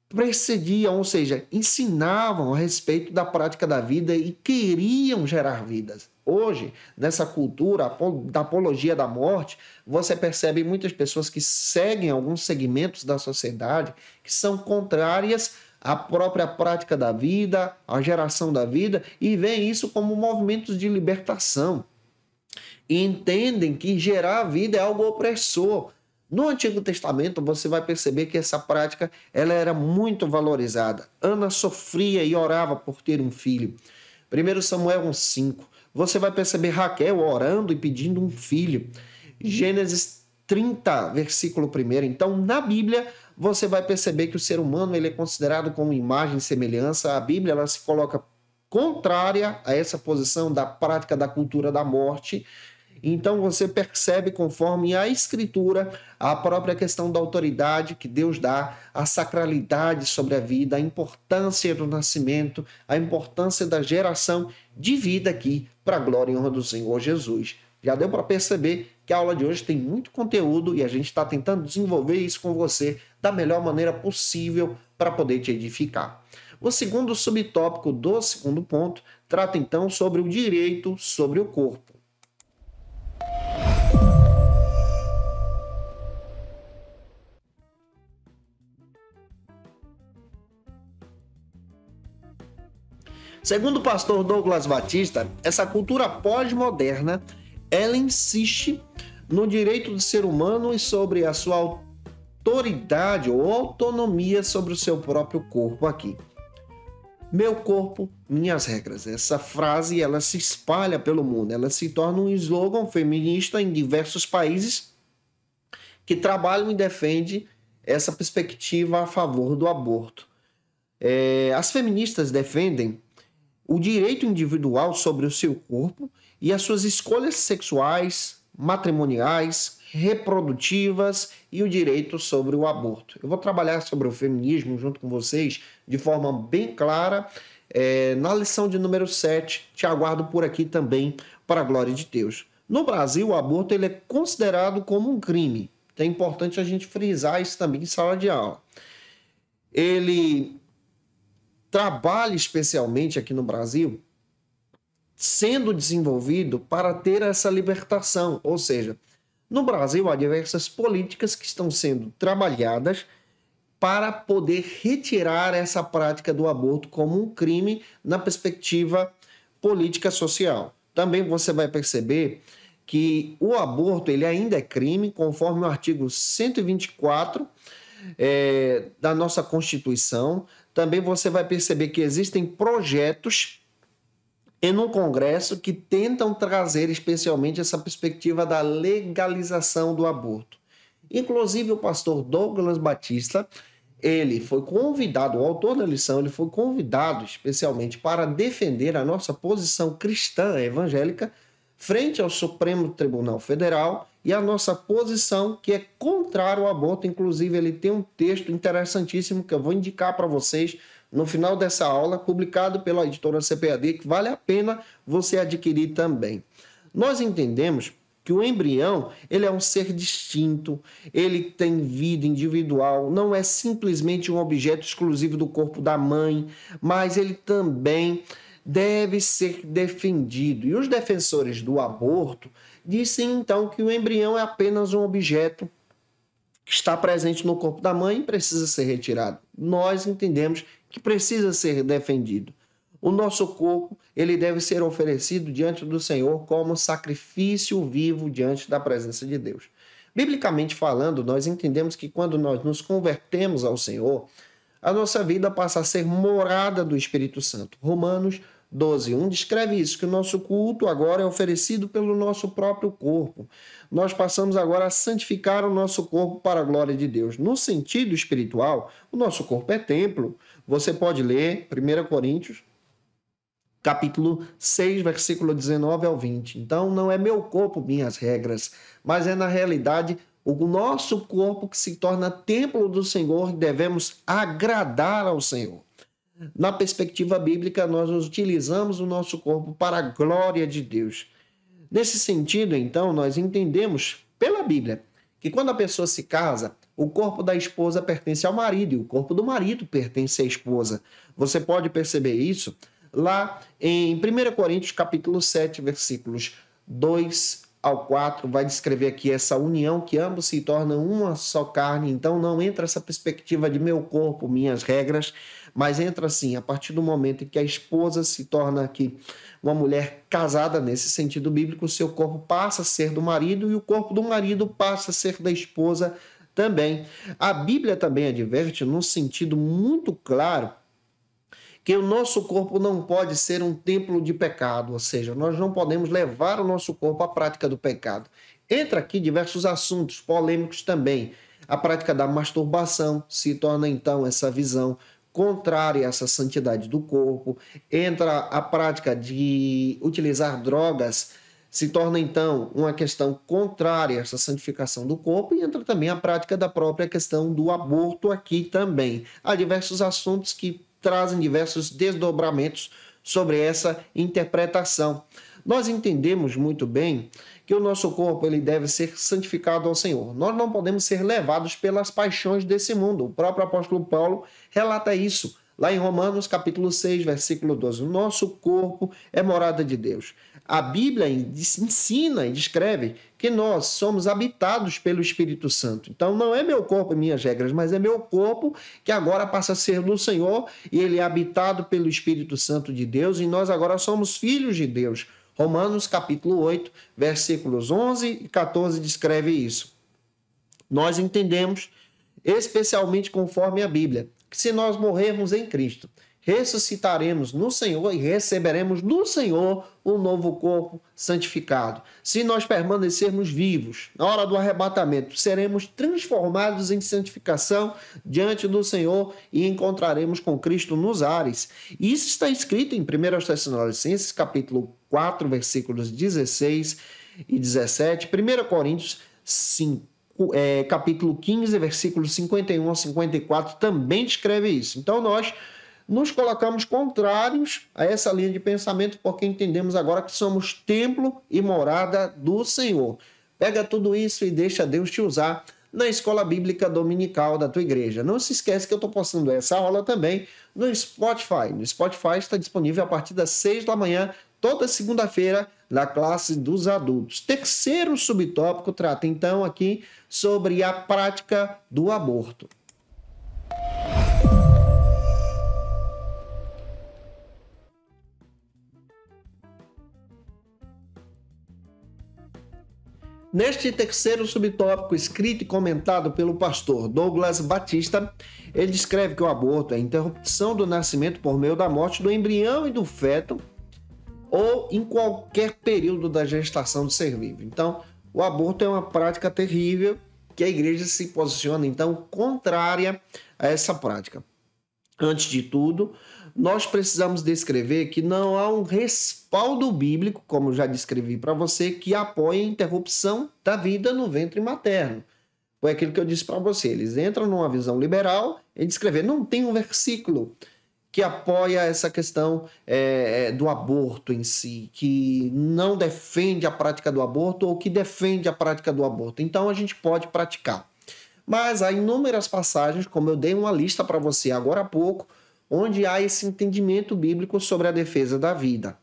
Speaker 1: precediam, ou seja, ensinavam a respeito da prática da vida e queriam gerar vidas. Hoje, nessa cultura da apologia da morte, você percebe muitas pessoas que seguem alguns segmentos da sociedade que são contrárias à própria prática da vida, à geração da vida, e veem isso como movimentos de libertação. E entendem que gerar vida é algo opressor. No Antigo Testamento, você vai perceber que essa prática ela era muito valorizada. Ana sofria e orava por ter um filho. 1 Samuel 1,5. Você vai perceber Raquel orando e pedindo um filho. Gênesis 30, versículo 1. Então, na Bíblia, você vai perceber que o ser humano ele é considerado como imagem e semelhança. A Bíblia ela se coloca contrária a essa posição da prática da cultura da morte. Então você percebe, conforme a Escritura, a própria questão da autoridade que Deus dá, a sacralidade sobre a vida, a importância do nascimento, a importância da geração de vida aqui para a glória e honra do Senhor Jesus. Já deu para perceber que a aula de hoje tem muito conteúdo e a gente está tentando desenvolver isso com você da melhor maneira possível para poder te edificar. O segundo subtópico do segundo ponto trata então sobre o direito sobre o corpo. Segundo o pastor Douglas Batista, essa cultura pós-moderna, ela insiste no direito do ser humano e sobre a sua autoridade ou autonomia sobre o seu próprio corpo aqui. Meu corpo, minhas regras. Essa frase ela se espalha pelo mundo, ela se torna um slogan feminista em diversos países que trabalham e defendem essa perspectiva a favor do aborto. As feministas defendem o direito individual sobre o seu corpo e as suas escolhas sexuais, matrimoniais, reprodutivas e o direito sobre o aborto. Eu vou trabalhar sobre o feminismo junto com vocês de forma bem clara na lição de número 7. Te aguardo por aqui também, para a glória de Deus. No Brasil, o aborto ele é considerado como um crime. É importante a gente frisar isso também em sala de aula. Ele trabalha especialmente aqui no Brasil sendo desenvolvido para ter essa libertação. Ou seja, no Brasil há diversas políticas que estão sendo trabalhadas para poder retirar essa prática do aborto como um crime na perspectiva política social. Também você vai perceber que o aborto ele ainda é crime, conforme o artigo 124 da nossa Constituição. Também você vai perceber que existem projetos em um Congresso que tentam trazer especialmente essa perspectiva da legalização do aborto. Inclusive o pastor Douglas Batista, ele foi convidado, o autor da lição, ele foi convidado especialmente para defender a nossa posição cristã evangélica frente ao Supremo Tribunal Federal e a nossa posição que é contrária ao aborto. Inclusive ele tem um texto interessantíssimo que eu vou indicar para vocês no final dessa aula, publicado pela editora CPAD, que vale a pena você adquirir também. Nós entendemos que o embrião ele é um ser distinto, ele tem vida individual, não é simplesmente um objeto exclusivo do corpo da mãe, mas ele também deve ser defendido. E os defensores do aborto dizem então que o embrião é apenas um objeto que está presente no corpo da mãe e precisa ser retirado. Nós entendemos que precisa ser defendido. O nosso corpo ele deve ser oferecido diante do Senhor como sacrifício vivo diante da presença de Deus. Biblicamente falando, nós entendemos que quando nós nos convertemos ao Senhor, a nossa vida passa a ser morada do Espírito Santo. Romanos 12:1 descreve isso, que o nosso culto agora é oferecido pelo nosso próprio corpo. Nós passamos agora a santificar o nosso corpo para a glória de Deus. No sentido espiritual, o nosso corpo é templo. Você pode ler 1 Coríntios, capítulo 6, versículo 19 ao 20. Então, não é meu corpo, minhas regras, mas é na realidade o nosso corpo que se torna templo do Senhor e devemos agradar ao Senhor. Na perspectiva bíblica, nós utilizamos o nosso corpo para a glória de Deus. Nesse sentido, então, nós entendemos pela Bíblia que quando a pessoa se casa, o corpo da esposa pertence ao marido e o corpo do marido pertence à esposa. Você pode perceber isso lá em 1 Coríntios capítulo 7, versículos 2 ao 4, vai descrever aqui essa união que ambos se tornam uma só carne. Então não entra essa perspectiva de meu corpo, minhas regras, mas entra assim, a partir do momento em que a esposa se torna aqui uma mulher casada, nesse sentido bíblico, o seu corpo passa a ser do marido e o corpo do marido passa a ser da esposa também. A Bíblia também adverte, num sentido muito claro, que o nosso corpo não pode ser um templo de pecado, ou seja, nós não podemos levar o nosso corpo à prática do pecado. Entra aqui diversos assuntos polêmicos também. A prática da masturbação se torna então essa visão contrária a essa santidade do corpo. Entra a prática de utilizar drogas, se torna então uma questão contrária a essa santificação do corpo, e entra também a prática da própria questão do aborto aqui também. Há diversos assuntos que trazem diversos desdobramentos sobre essa interpretação. Nós entendemos muito bem que o nosso corpo ele deve ser santificado ao Senhor. Nós não podemos ser levados pelas paixões desse mundo. O próprio apóstolo Paulo relata isso lá em Romanos capítulo 6, versículo 12. O nosso corpo é morada de Deus. A Bíblia ensina e descreve que nós somos habitados pelo Espírito Santo. Então não é meu corpo e minhas regras, mas é meu corpo que agora passa a ser do Senhor e ele é habitado pelo Espírito Santo de Deus e nós agora somos filhos de Deus. Romanos capítulo 8, versículos 11 e 14 descreve isso. Nós entendemos, especialmente conforme a Bíblia, que se nós morrermos em Cristo, ressuscitaremos no Senhor e receberemos do Senhor um novo corpo santificado. Se nós permanecermos vivos na hora do arrebatamento, seremos transformados em santificação diante do Senhor e encontraremos com Cristo nos ares. Isso está escrito em 1 Tessalonicenses, capítulo 4, versículos 16 e 17, 1 Coríntios 5. Capítulo 15, versículos 51 a 54, também descreve isso. Então, nós nos colocamos contrários a essa linha de pensamento, porque entendemos agora que somos templo e morada do Senhor. Pega tudo isso e deixa Deus te usar na escola bíblica dominical da tua igreja. Não se esquece que eu estou postando essa aula também no Spotify. No Spotify está disponível a partir das 6 da manhã, toda segunda-feira, na classe dos adultos. Terceiro subtópico trata então aqui sobre a prática do aborto. Neste terceiro subtópico, escrito e comentado pelo pastor Douglas Batista, ele descreve que o aborto é a interrupção do nascimento por meio da morte do embrião e do feto ou em qualquer período da gestação do ser vivo. Então, o aborto é uma prática terrível que a igreja se posiciona, então, contrária a essa prática. Antes de tudo, nós precisamos descrever que não há um respaldo bíblico, como já descrevi para você, que apoie a interrupção da vida no ventre materno. Foi aquilo que eu disse para você. Eles entram numa visão liberal e descrever. Não tem um versículo que apoia essa questão do aborto em si, que não defende a prática do aborto ou que defende a prática do aborto. Então, a gente pode praticar. Mas há inúmeras passagens, como eu dei uma lista para você agora há pouco, onde há esse entendimento bíblico sobre a defesa da vida.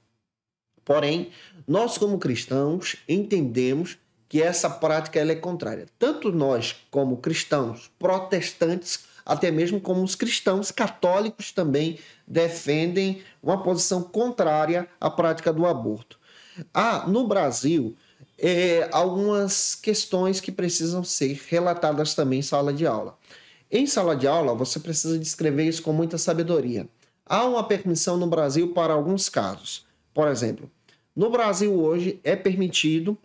Speaker 1: Porém, nós como cristãos entendemos que essa prática ela é contrária. Tanto nós como cristãos protestantes, até mesmo como os cristãos católicos também defendem uma posição contrária à prática do aborto. No Brasil, algumas questões que precisam ser relatadas também em sala de aula. Em sala de aula, você precisa descrever isso com muita sabedoria. Há uma permissão no Brasil para alguns casos. Por exemplo, no Brasil hoje é permitido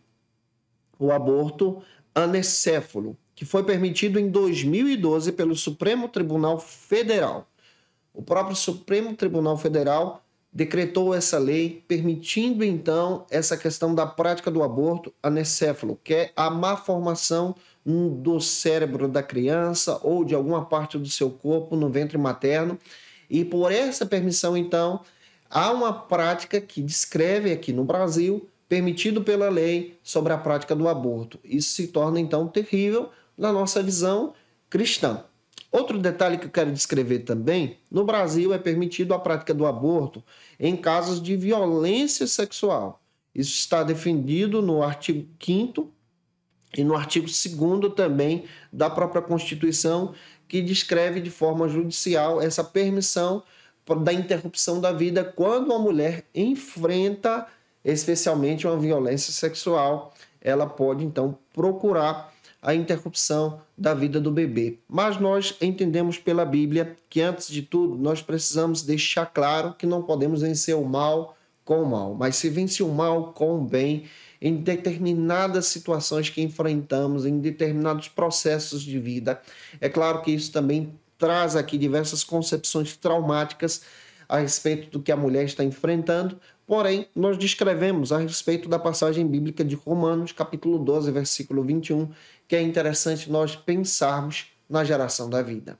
Speaker 1: o aborto anencéfalo, que foi permitido em 2012 pelo Supremo Tribunal Federal. O próprio Supremo Tribunal Federal decretou essa lei, permitindo então essa questão da prática do aborto anencéfalo, que é a má formação do cérebro da criança ou de alguma parte do seu corpo no ventre materno. E por essa permissão, então, há uma prática que descreve aqui no Brasil, permitido pela lei, sobre a prática do aborto. Isso se torna, então, terrível na nossa visão cristã. Outro detalhe que eu quero descrever também, no Brasil é permitido a prática do aborto em casos de violência sexual. Isso está defendido no artigo 5º e no artigo 2º também da própria Constituição, que descreve de forma judicial essa permissão da interrupção da vida quando uma mulher enfrenta especialmente uma violência sexual. Ela pode então procurar a interrupção da vida do bebê. Mas nós entendemos pela Bíblia que, antes de tudo, nós precisamos deixar claro que não podemos vencer o mal com o mal, mas se vence o mal com o bem em determinadas situações que enfrentamos, em determinados processos de vida. É claro que isso também traz aqui diversas concepções traumáticas a respeito do que a mulher está enfrentando. Porém, nós descrevemos a respeito da passagem bíblica de Romanos, capítulo 12, versículo 21, que é interessante nós pensarmos na geração da vida.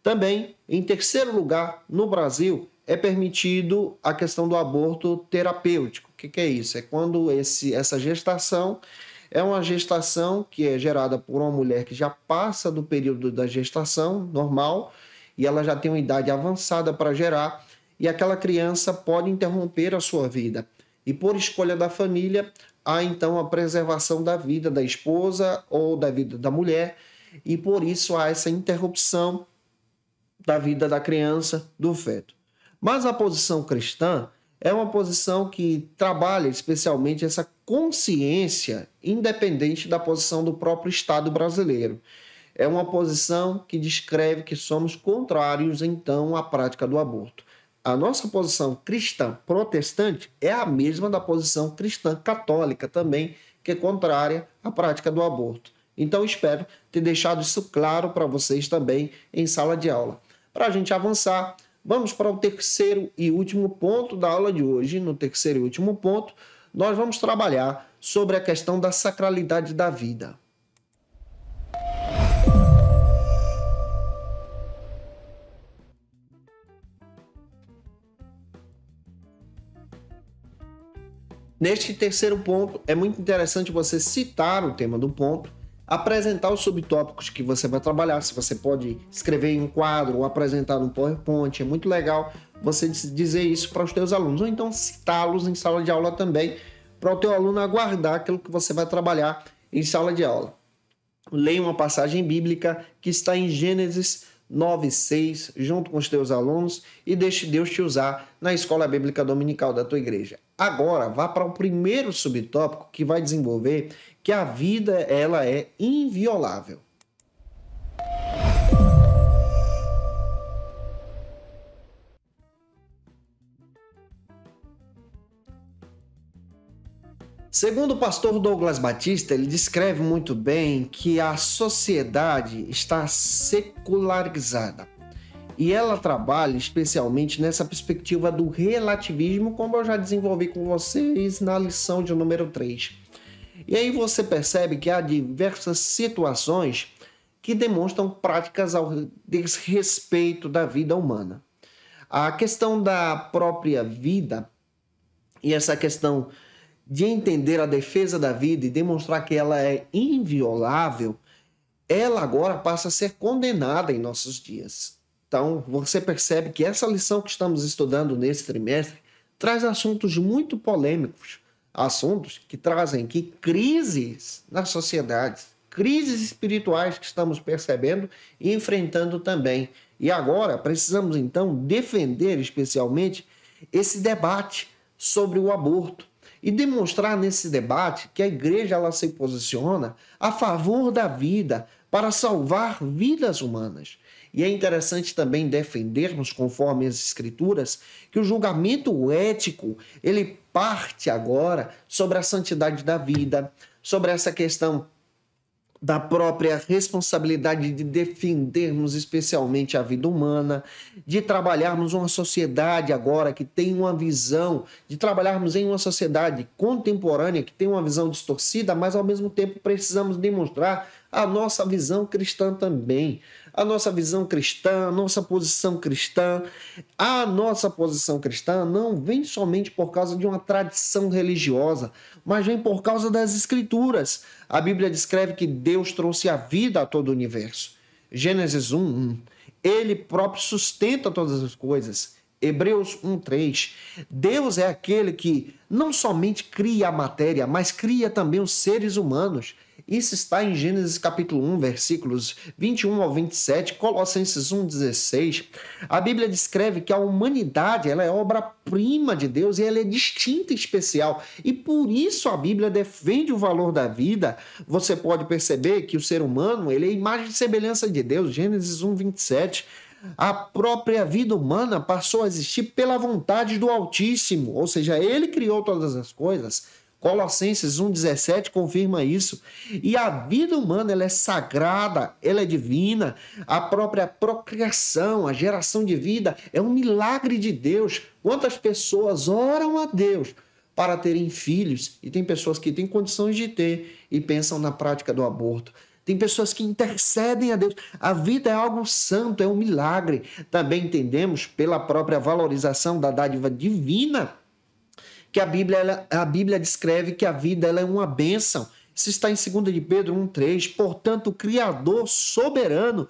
Speaker 1: Também, em terceiro lugar, no Brasil, é permitido a questão do aborto terapêutico. O que é isso? É quando essa gestação é uma gestação que é gerada por uma mulher que já passa do período da gestação normal e ela já tem uma idade avançada para gerar, e aquela criança pode interromper a sua vida. E por escolha da família, há então a preservação da vida da esposa ou da vida da mulher, e por isso há essa interrupção da vida da criança, do feto. Mas a posição cristã é uma posição que trabalha especialmente essa consciência independente da posição do próprio Estado brasileiro. É uma posição que descreve que somos contrários, então, à prática do aborto. A nossa posição cristã protestante é a mesma da posição cristã católica também, que é contrária à prática do aborto. Então, espero ter deixado isso claro para vocês também em sala de aula. Para a gente avançar, vamos para o terceiro e último ponto da aula de hoje. No terceiro e último ponto, nós vamos trabalhar sobre a questão da sacralidade da vida. Neste terceiro ponto, é muito interessante você citar o tema do ponto, apresentar os subtópicos que você vai trabalhar. Se você pode escrever em um quadro ou apresentar no PowerPoint, é muito legal você dizer isso para os teus alunos, ou então citá-los em sala de aula também, para o teu aluno aguardar aquilo que você vai trabalhar em sala de aula. Leia uma passagem bíblica que está em Gênesis 9:6, junto com os teus alunos, e deixe Deus te usar na escola bíblica dominical da tua igreja. Agora, vá para o primeiro subtópico que vai desenvolver que a vida ela é inviolável. Segundo o pastor Douglas Batista, ele descreve muito bem que a sociedade está secularizada. E ela trabalha especialmente nessa perspectiva do relativismo, como eu já desenvolvi com vocês na lição de número 3. E aí você percebe que há diversas situações que demonstram práticas ao desrespeito da vida humana. A questão da própria vida e essa questão de entender a defesa da vida e demonstrar que ela é inviolável, ela agora passa a ser condenada em nossos dias. Então, você percebe que essa lição que estamos estudando nesse trimestre traz assuntos muito polêmicos, assuntos que trazem aqui crises na sociedade, crises espirituais que estamos percebendo e enfrentando também. E agora precisamos então defender especialmente esse debate sobre o aborto e demonstrar nesse debate que a igreja ela se posiciona a favor da vida para salvar vidas humanas. E é interessante também defendermos, conforme as escrituras, que o julgamento ético, ele parte agora sobre a santidade da vida, sobre essa questão da própria responsabilidade de defendermos especialmente a vida humana, de trabalharmos uma sociedade agora que tem uma visão, de trabalharmos em uma sociedade contemporânea que tem uma visão distorcida, mas ao mesmo tempo precisamos demonstrar a nossa visão cristã também. A nossa visão cristã, a nossa posição cristã. A nossa posição cristã não vem somente por causa de uma tradição religiosa, mas vem por causa das escrituras. A Bíblia descreve que Deus trouxe a vida a todo o universo. Gênesis 1:1. Ele próprio sustenta todas as coisas. Hebreus 1:3. Deus é aquele que não somente cria a matéria, mas cria também os seres humanos. Isso está em Gênesis capítulo 1, versículos 21 ao 27, Colossenses 1:16. A Bíblia descreve que a humanidade ela é obra-prima de Deus e ela é distinta e especial. E por isso a Bíblia defende o valor da vida. Você pode perceber que o ser humano ele é imagem e semelhança de Deus, Gênesis 1:27. A própria vida humana passou a existir pela vontade do Altíssimo, ou seja, ele criou todas as coisas. Colossenses 1:17 confirma isso. E a vida humana ela é sagrada, ela é divina. A própria procriação, a geração de vida é um milagre de Deus. Quantas pessoas oram a Deus para terem filhos? E tem pessoas que têm condições de ter e pensam na prática do aborto. Tem pessoas que intercedem a Deus. A vida é algo santo, é um milagre. Também entendemos pela própria valorização da dádiva divina que a Bíblia descreve que a vida ela é uma bênção. Isso está em 2 de Pedro 1:3. Portanto, o Criador soberano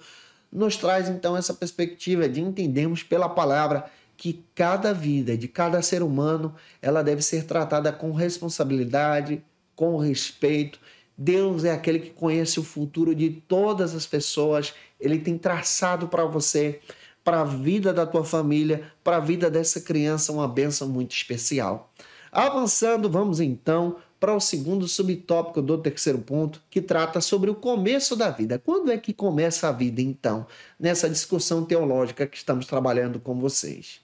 Speaker 1: nos traz então essa perspectiva de entendermos pela palavra que cada vida de cada ser humano ela deve ser tratada com responsabilidade, com respeito. Deus é aquele que conhece o futuro de todas as pessoas. Ele tem traçado para você, para a vida da tua família, para a vida dessa criança, uma bênção muito especial. Avançando, vamos então para o segundo subtópico do terceiro ponto, que trata sobre o começo da vida. Quando é que começa a vida, então? Nessa discussão teológica que estamos trabalhando com vocês.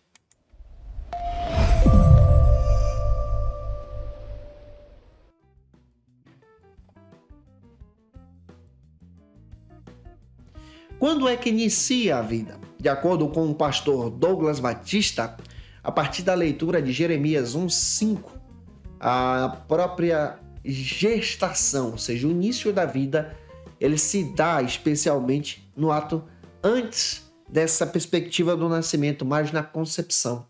Speaker 1: Quando é que inicia a vida? De acordo com o pastor Douglas Batista, a partir da leitura de Jeremias 1:5, a própria gestação, ou seja, o início da vida, ele se dá especialmente no ato antes dessa perspectiva do nascimento, mas na concepção.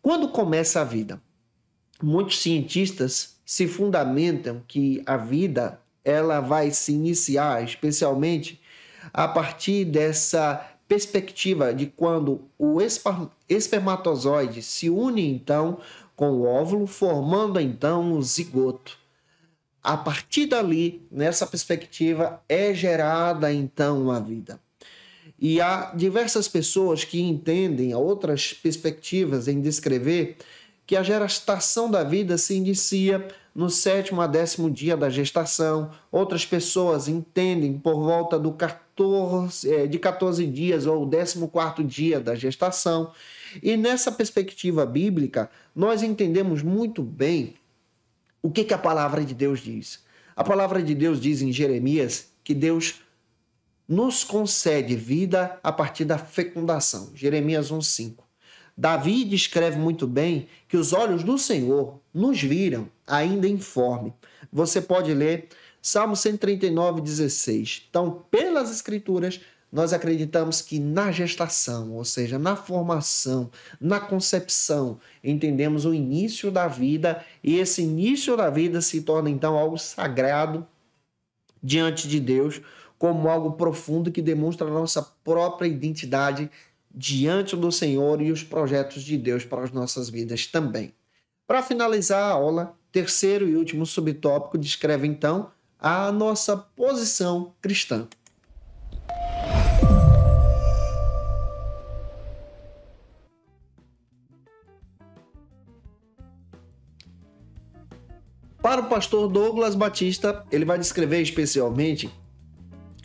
Speaker 1: Quando começa a vida? muitos cientistas se fundamentam que a vida ela vai se iniciar, especialmente a partir dessa perspectiva de quando o espermatozoide se une então com o óvulo, formando então o zigoto. A partir dali, nessa perspectiva, é gerada então a vida. E há diversas pessoas que entendem outras perspectivas em descrever que a gestação da vida se inicia no 7º a 10º dia da gestação. Outras pessoas entendem por volta de 14 dias ou 14º dia da gestação. E nessa perspectiva bíblica, nós entendemos muito bem o que a palavra de Deus diz. A palavra de Deus diz em Jeremias que Deus nos concede vida a partir da fecundação. Jeremias 1:5. Davi descreve muito bem que os olhos do Senhor nos viram ainda informe. Você pode ler Salmo 139:16. Então, pelas Escrituras, nós acreditamos que na gestação, ou seja, na formação, na concepção, entendemos o início da vida e esse início da vida se torna então algo sagrado diante de Deus, como algo profundo que demonstra a nossa própria identidade diante do Senhor e os projetos de Deus para as nossas vidas também. Para finalizar a aula, terceiro e último subtópico descreve então a nossa posição cristã. Para o pastor Douglas Batista, ele vai descrever especialmente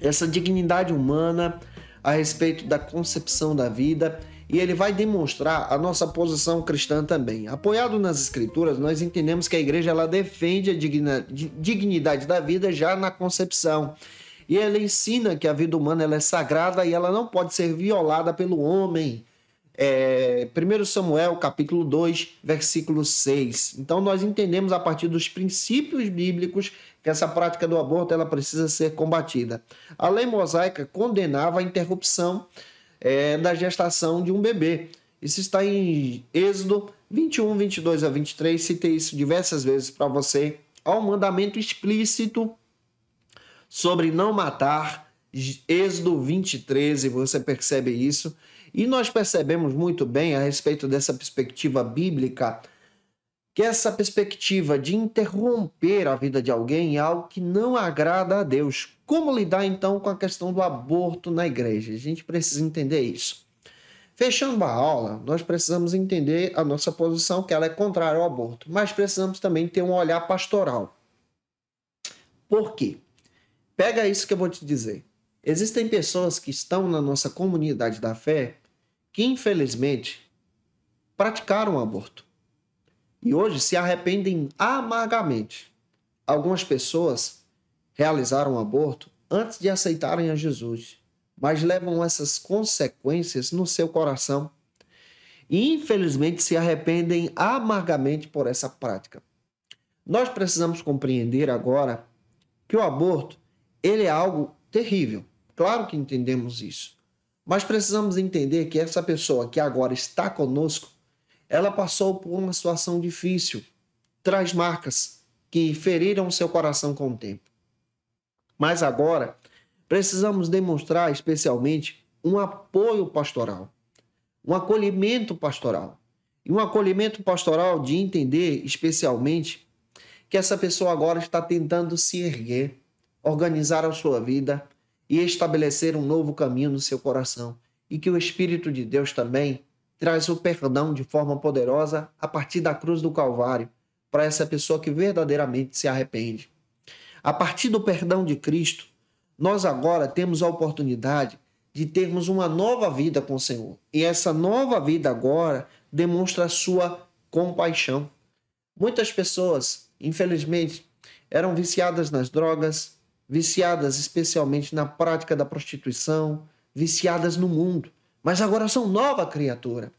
Speaker 1: essa dignidade humana a respeito da concepção da vida e ele vai demonstrar a nossa posição cristã também. Apoiado nas Escrituras, nós entendemos que a igreja ela defende a dignidade da vida já na concepção. E ela ensina que a vida humana ela é sagrada e ela não pode ser violada pelo homem. 1 Samuel, capítulo 2, versículo 6. Então, nós entendemos a partir dos princípios bíblicos que essa prática do aborto ela precisa ser combatida. A lei mosaica condenava a interrupção da gestação de um bebê. Isso está em Êxodo 21, 22 a 23. Citei isso diversas vezes para você. Há um mandamento explícito sobre não matar. Êxodo 20, 13, você percebe isso. E nós percebemos muito bem a respeito dessa perspectiva bíblica que essa perspectiva de interromper a vida de alguém é algo que não agrada a Deus. Como lidar então com a questão do aborto na igreja? A gente precisa entender isso. Fechando a aula, nós precisamos entender a nossa posição, que ela é contrária ao aborto, mas precisamos também ter um olhar pastoral. Por quê? Pega isso que eu vou te dizer. Existem pessoas que estão na nossa comunidade da fé que, infelizmente, praticaram o aborto. E hoje se arrependem amargamente. Algumas pessoas realizaram o aborto antes de aceitarem a Jesus, mas levam essas consequências no seu coração. E, infelizmente, se arrependem amargamente por essa prática. Nós precisamos compreender agora que o aborto ele é algo terrível. Claro que entendemos isso. Mas precisamos entender que essa pessoa que agora está conosco, ela passou por uma situação difícil, traz marcas que feriram seu coração com o tempo. Mas agora, precisamos demonstrar especialmente um apoio pastoral, um acolhimento pastoral. E um acolhimento pastoral de entender especialmente que essa pessoa agora está tentando se erguer, organizar a sua vida, e estabelecer um novo caminho no seu coração. E que o Espírito de Deus também traz o perdão de forma poderosa a partir da cruz do Calvário para essa pessoa que verdadeiramente se arrepende. A partir do perdão de Cristo, nós agora temos a oportunidade de termos uma nova vida com o Senhor. E essa nova vida agora demonstra a sua compaixão. Muitas pessoas, infelizmente, eram viciadas nas drogas, viciadas especialmente na prática da prostituição, viciadas no mundo, mas agora são nova criatura.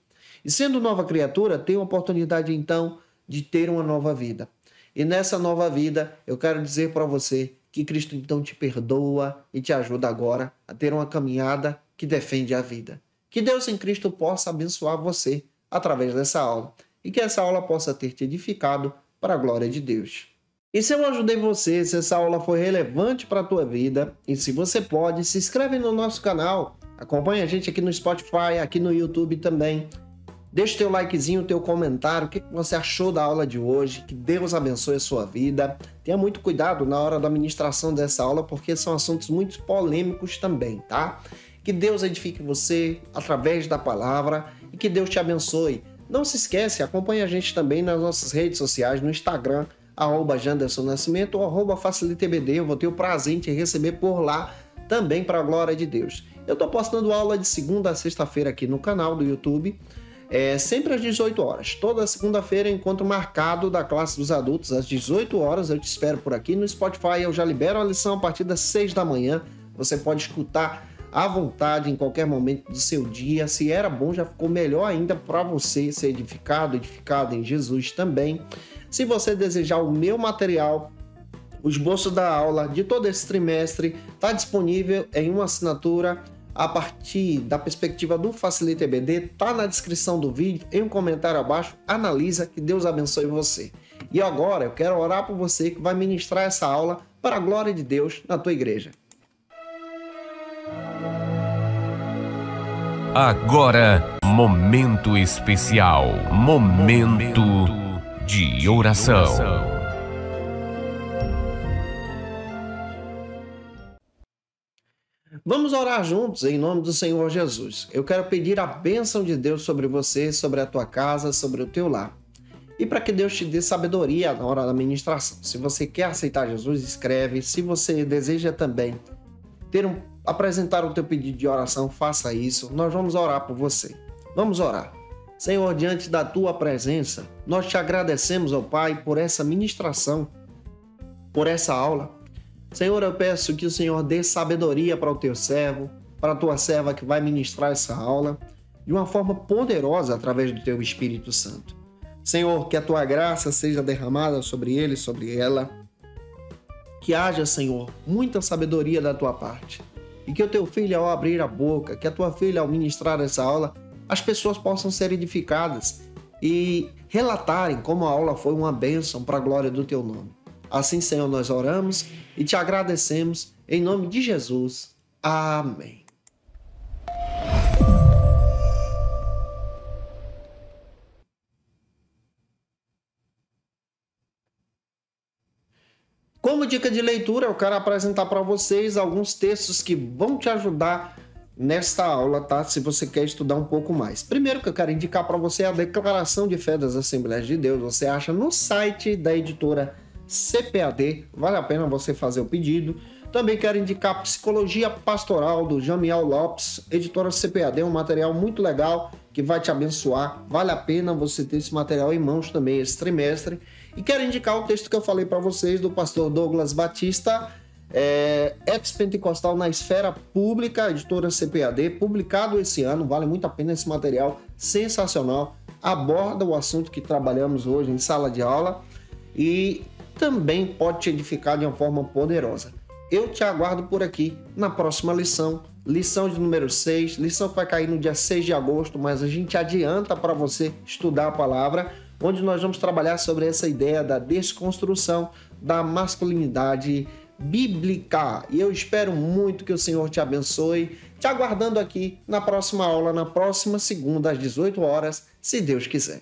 Speaker 1: E sendo nova criatura, tem a oportunidade então de ter uma nova vida. E nessa nova vida, eu quero dizer para você que Cristo então te perdoa e te ajuda agora a ter uma caminhada que defende a vida. Que Deus em Cristo possa abençoar você através dessa aula. e que essa aula possa ter te edificado para a glória de Deus. E se eu ajudei você, se essa aula foi relevante para a tua vida, e se você pode, se inscreve no nosso canal, acompanha a gente aqui no Spotify, aqui no YouTube também. Deixa o teu likezinho, o teu comentário, o que você achou da aula de hoje, que Deus abençoe a sua vida. Tenha muito cuidado na hora da ministração dessa aula, porque são assuntos muito polêmicos também, tá? Que Deus edifique você através da palavra e que Deus te abençoe. Não se esquece, acompanhe a gente também nas nossas redes sociais, no Instagram, @JandersonNascimento ou @FacilitaEBD. Eu vou ter o prazer em te receber por lá também para a glória de Deus. Eu estou postando aula de segunda a sexta-feira aqui no canal do YouTube, sempre às 18 horas. Toda segunda-feira encontro marcado da classe dos adultos às 18 horas. Eu te espero por aqui. No Spotify eu já libero a lição a partir das 6 da manhã. Você pode escutar à vontade em qualquer momento do seu dia. Se era bom, já ficou melhor ainda para você ser edificado em Jesus também. Se você desejar o meu material, o esboço da aula de todo esse trimestre, está disponível em uma assinatura a partir da perspectiva do Facilita EBD, está na descrição do vídeo, em um comentário abaixo. Analisa, que Deus abençoe você. E agora eu quero orar por você que vai ministrar essa aula para a glória de Deus na tua igreja.
Speaker 2: Agora, momento especial, momento de oração.
Speaker 1: Vamos orar juntos em nome do Senhor Jesus. Eu quero pedir a bênção de Deus sobre você, sobre a tua casa, sobre o teu lar. E para que Deus te dê sabedoria na hora da ministração. Se você quer aceitar Jesus, escreve. Se você deseja também apresentar o teu pedido de oração, faça isso. Nós vamos orar por você. Vamos orar. Senhor, diante da tua presença, nós te agradecemos, ó Pai, por essa ministração, por essa aula. Senhor, eu peço que o Senhor dê sabedoria para o teu servo, para a tua serva que vai ministrar essa aula, de uma forma poderosa através do teu Espírito Santo. Senhor, que a tua graça seja derramada sobre ele, sobre ela. Que haja, Senhor, muita sabedoria da tua parte. E que o teu filho, ao abrir a boca, que a tua filha, ao ministrar essa aula, as pessoas possam ser edificadas e relatarem como a aula foi uma bênção para a glória do teu nome. Assim, Senhor, nós oramos e te agradecemos em nome de Jesus. Amém. Como dica de leitura, eu quero apresentar para vocês alguns textos que vão te ajudar nesta aula, tá? Se você quer estudar um pouco mais. Primeiro que eu quero indicar para você é a Declaração de Fé das Assembleias de Deus. Você acha no site da editora CPAD, vale a pena você fazer o pedido. Também quero indicar a Psicologia Pastoral do Jamiel Lopes, editora CPAD, um material muito legal que vai te abençoar. Vale a pena você ter esse material em mãos também esse trimestre. E quero indicar o texto que eu falei para vocês do pastor Douglas Batista, ex-pentecostal na esfera pública, editora CPAD, publicado esse ano. Vale muito a pena esse material, sensacional. Aborda o assunto que trabalhamos hoje em sala de aula e também pode te edificar de uma forma poderosa. Eu te aguardo por aqui na próxima lição, lição de número 6, lição que vai cair no dia 6 de agosto, mas a gente adianta para você estudar a palavra, onde nós vamos trabalhar sobre essa ideia da desconstrução da masculinidade bíblica. E eu espero muito que o Senhor te abençoe, te aguardando aqui na próxima aula, na próxima segunda, às 18 horas, se Deus quiser.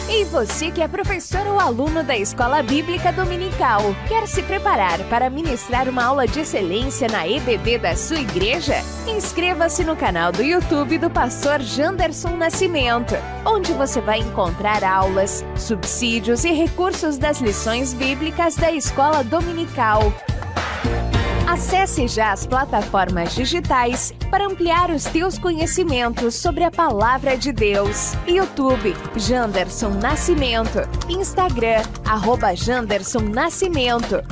Speaker 3: E você que é professor ou aluno da Escola Bíblica Dominical, quer se preparar para ministrar uma aula de excelência na EBD da sua igreja? Inscreva-se no canal do YouTube do pastor Janderson Nascimento, onde você vai encontrar aulas, subsídios e recursos das lições bíblicas da Escola Dominical. Acesse já as plataformas digitais para ampliar os teus conhecimentos sobre a Palavra de Deus. YouTube, Janderson Nascimento. Instagram, @Janderson Nascimento.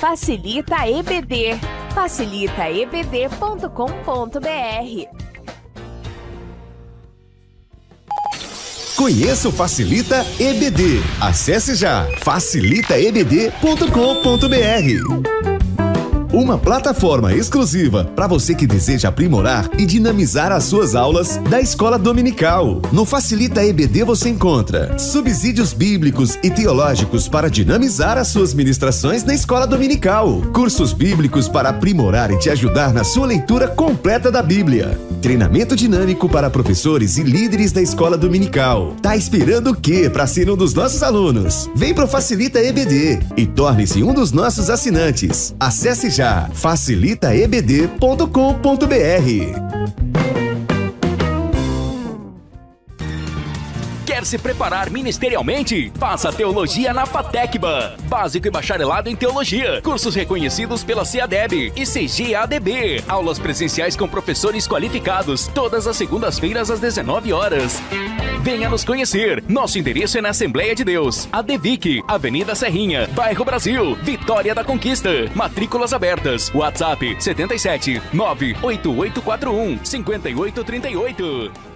Speaker 3: @FacilitaEBD. facilitaebd.com.br.
Speaker 4: Conheça o Facilita EBD. Acesse já facilitaebd.com.br. uma plataforma exclusiva para você que deseja aprimorar e dinamizar as suas aulas da Escola Dominical. No Facilita EBD você encontra subsídios bíblicos e teológicos para dinamizar as suas ministrações na Escola Dominical, cursos bíblicos para aprimorar e te ajudar na sua leitura completa da Bíblia, treinamento dinâmico para professores e líderes da Escola Dominical. Tá esperando o quê para ser um dos nossos alunos? Vem pro Facilita EBD e torne-se um dos nossos assinantes. Acesse já facilitaebd.com.br.
Speaker 5: Quer se preparar ministerialmente? Faça Teologia na FATECBA. Básico e bacharelado em Teologia. Cursos reconhecidos pela CEADEB e CGADB. Aulas presenciais com professores qualificados. Todas as segundas-feiras às 19 horas. Venha nos conhecer. Nosso endereço é na Assembleia de Deus, ADVIC, Avenida Serrinha, Bairro Brasil, Vitória da Conquista. Matrículas abertas. WhatsApp 77 98841 5838.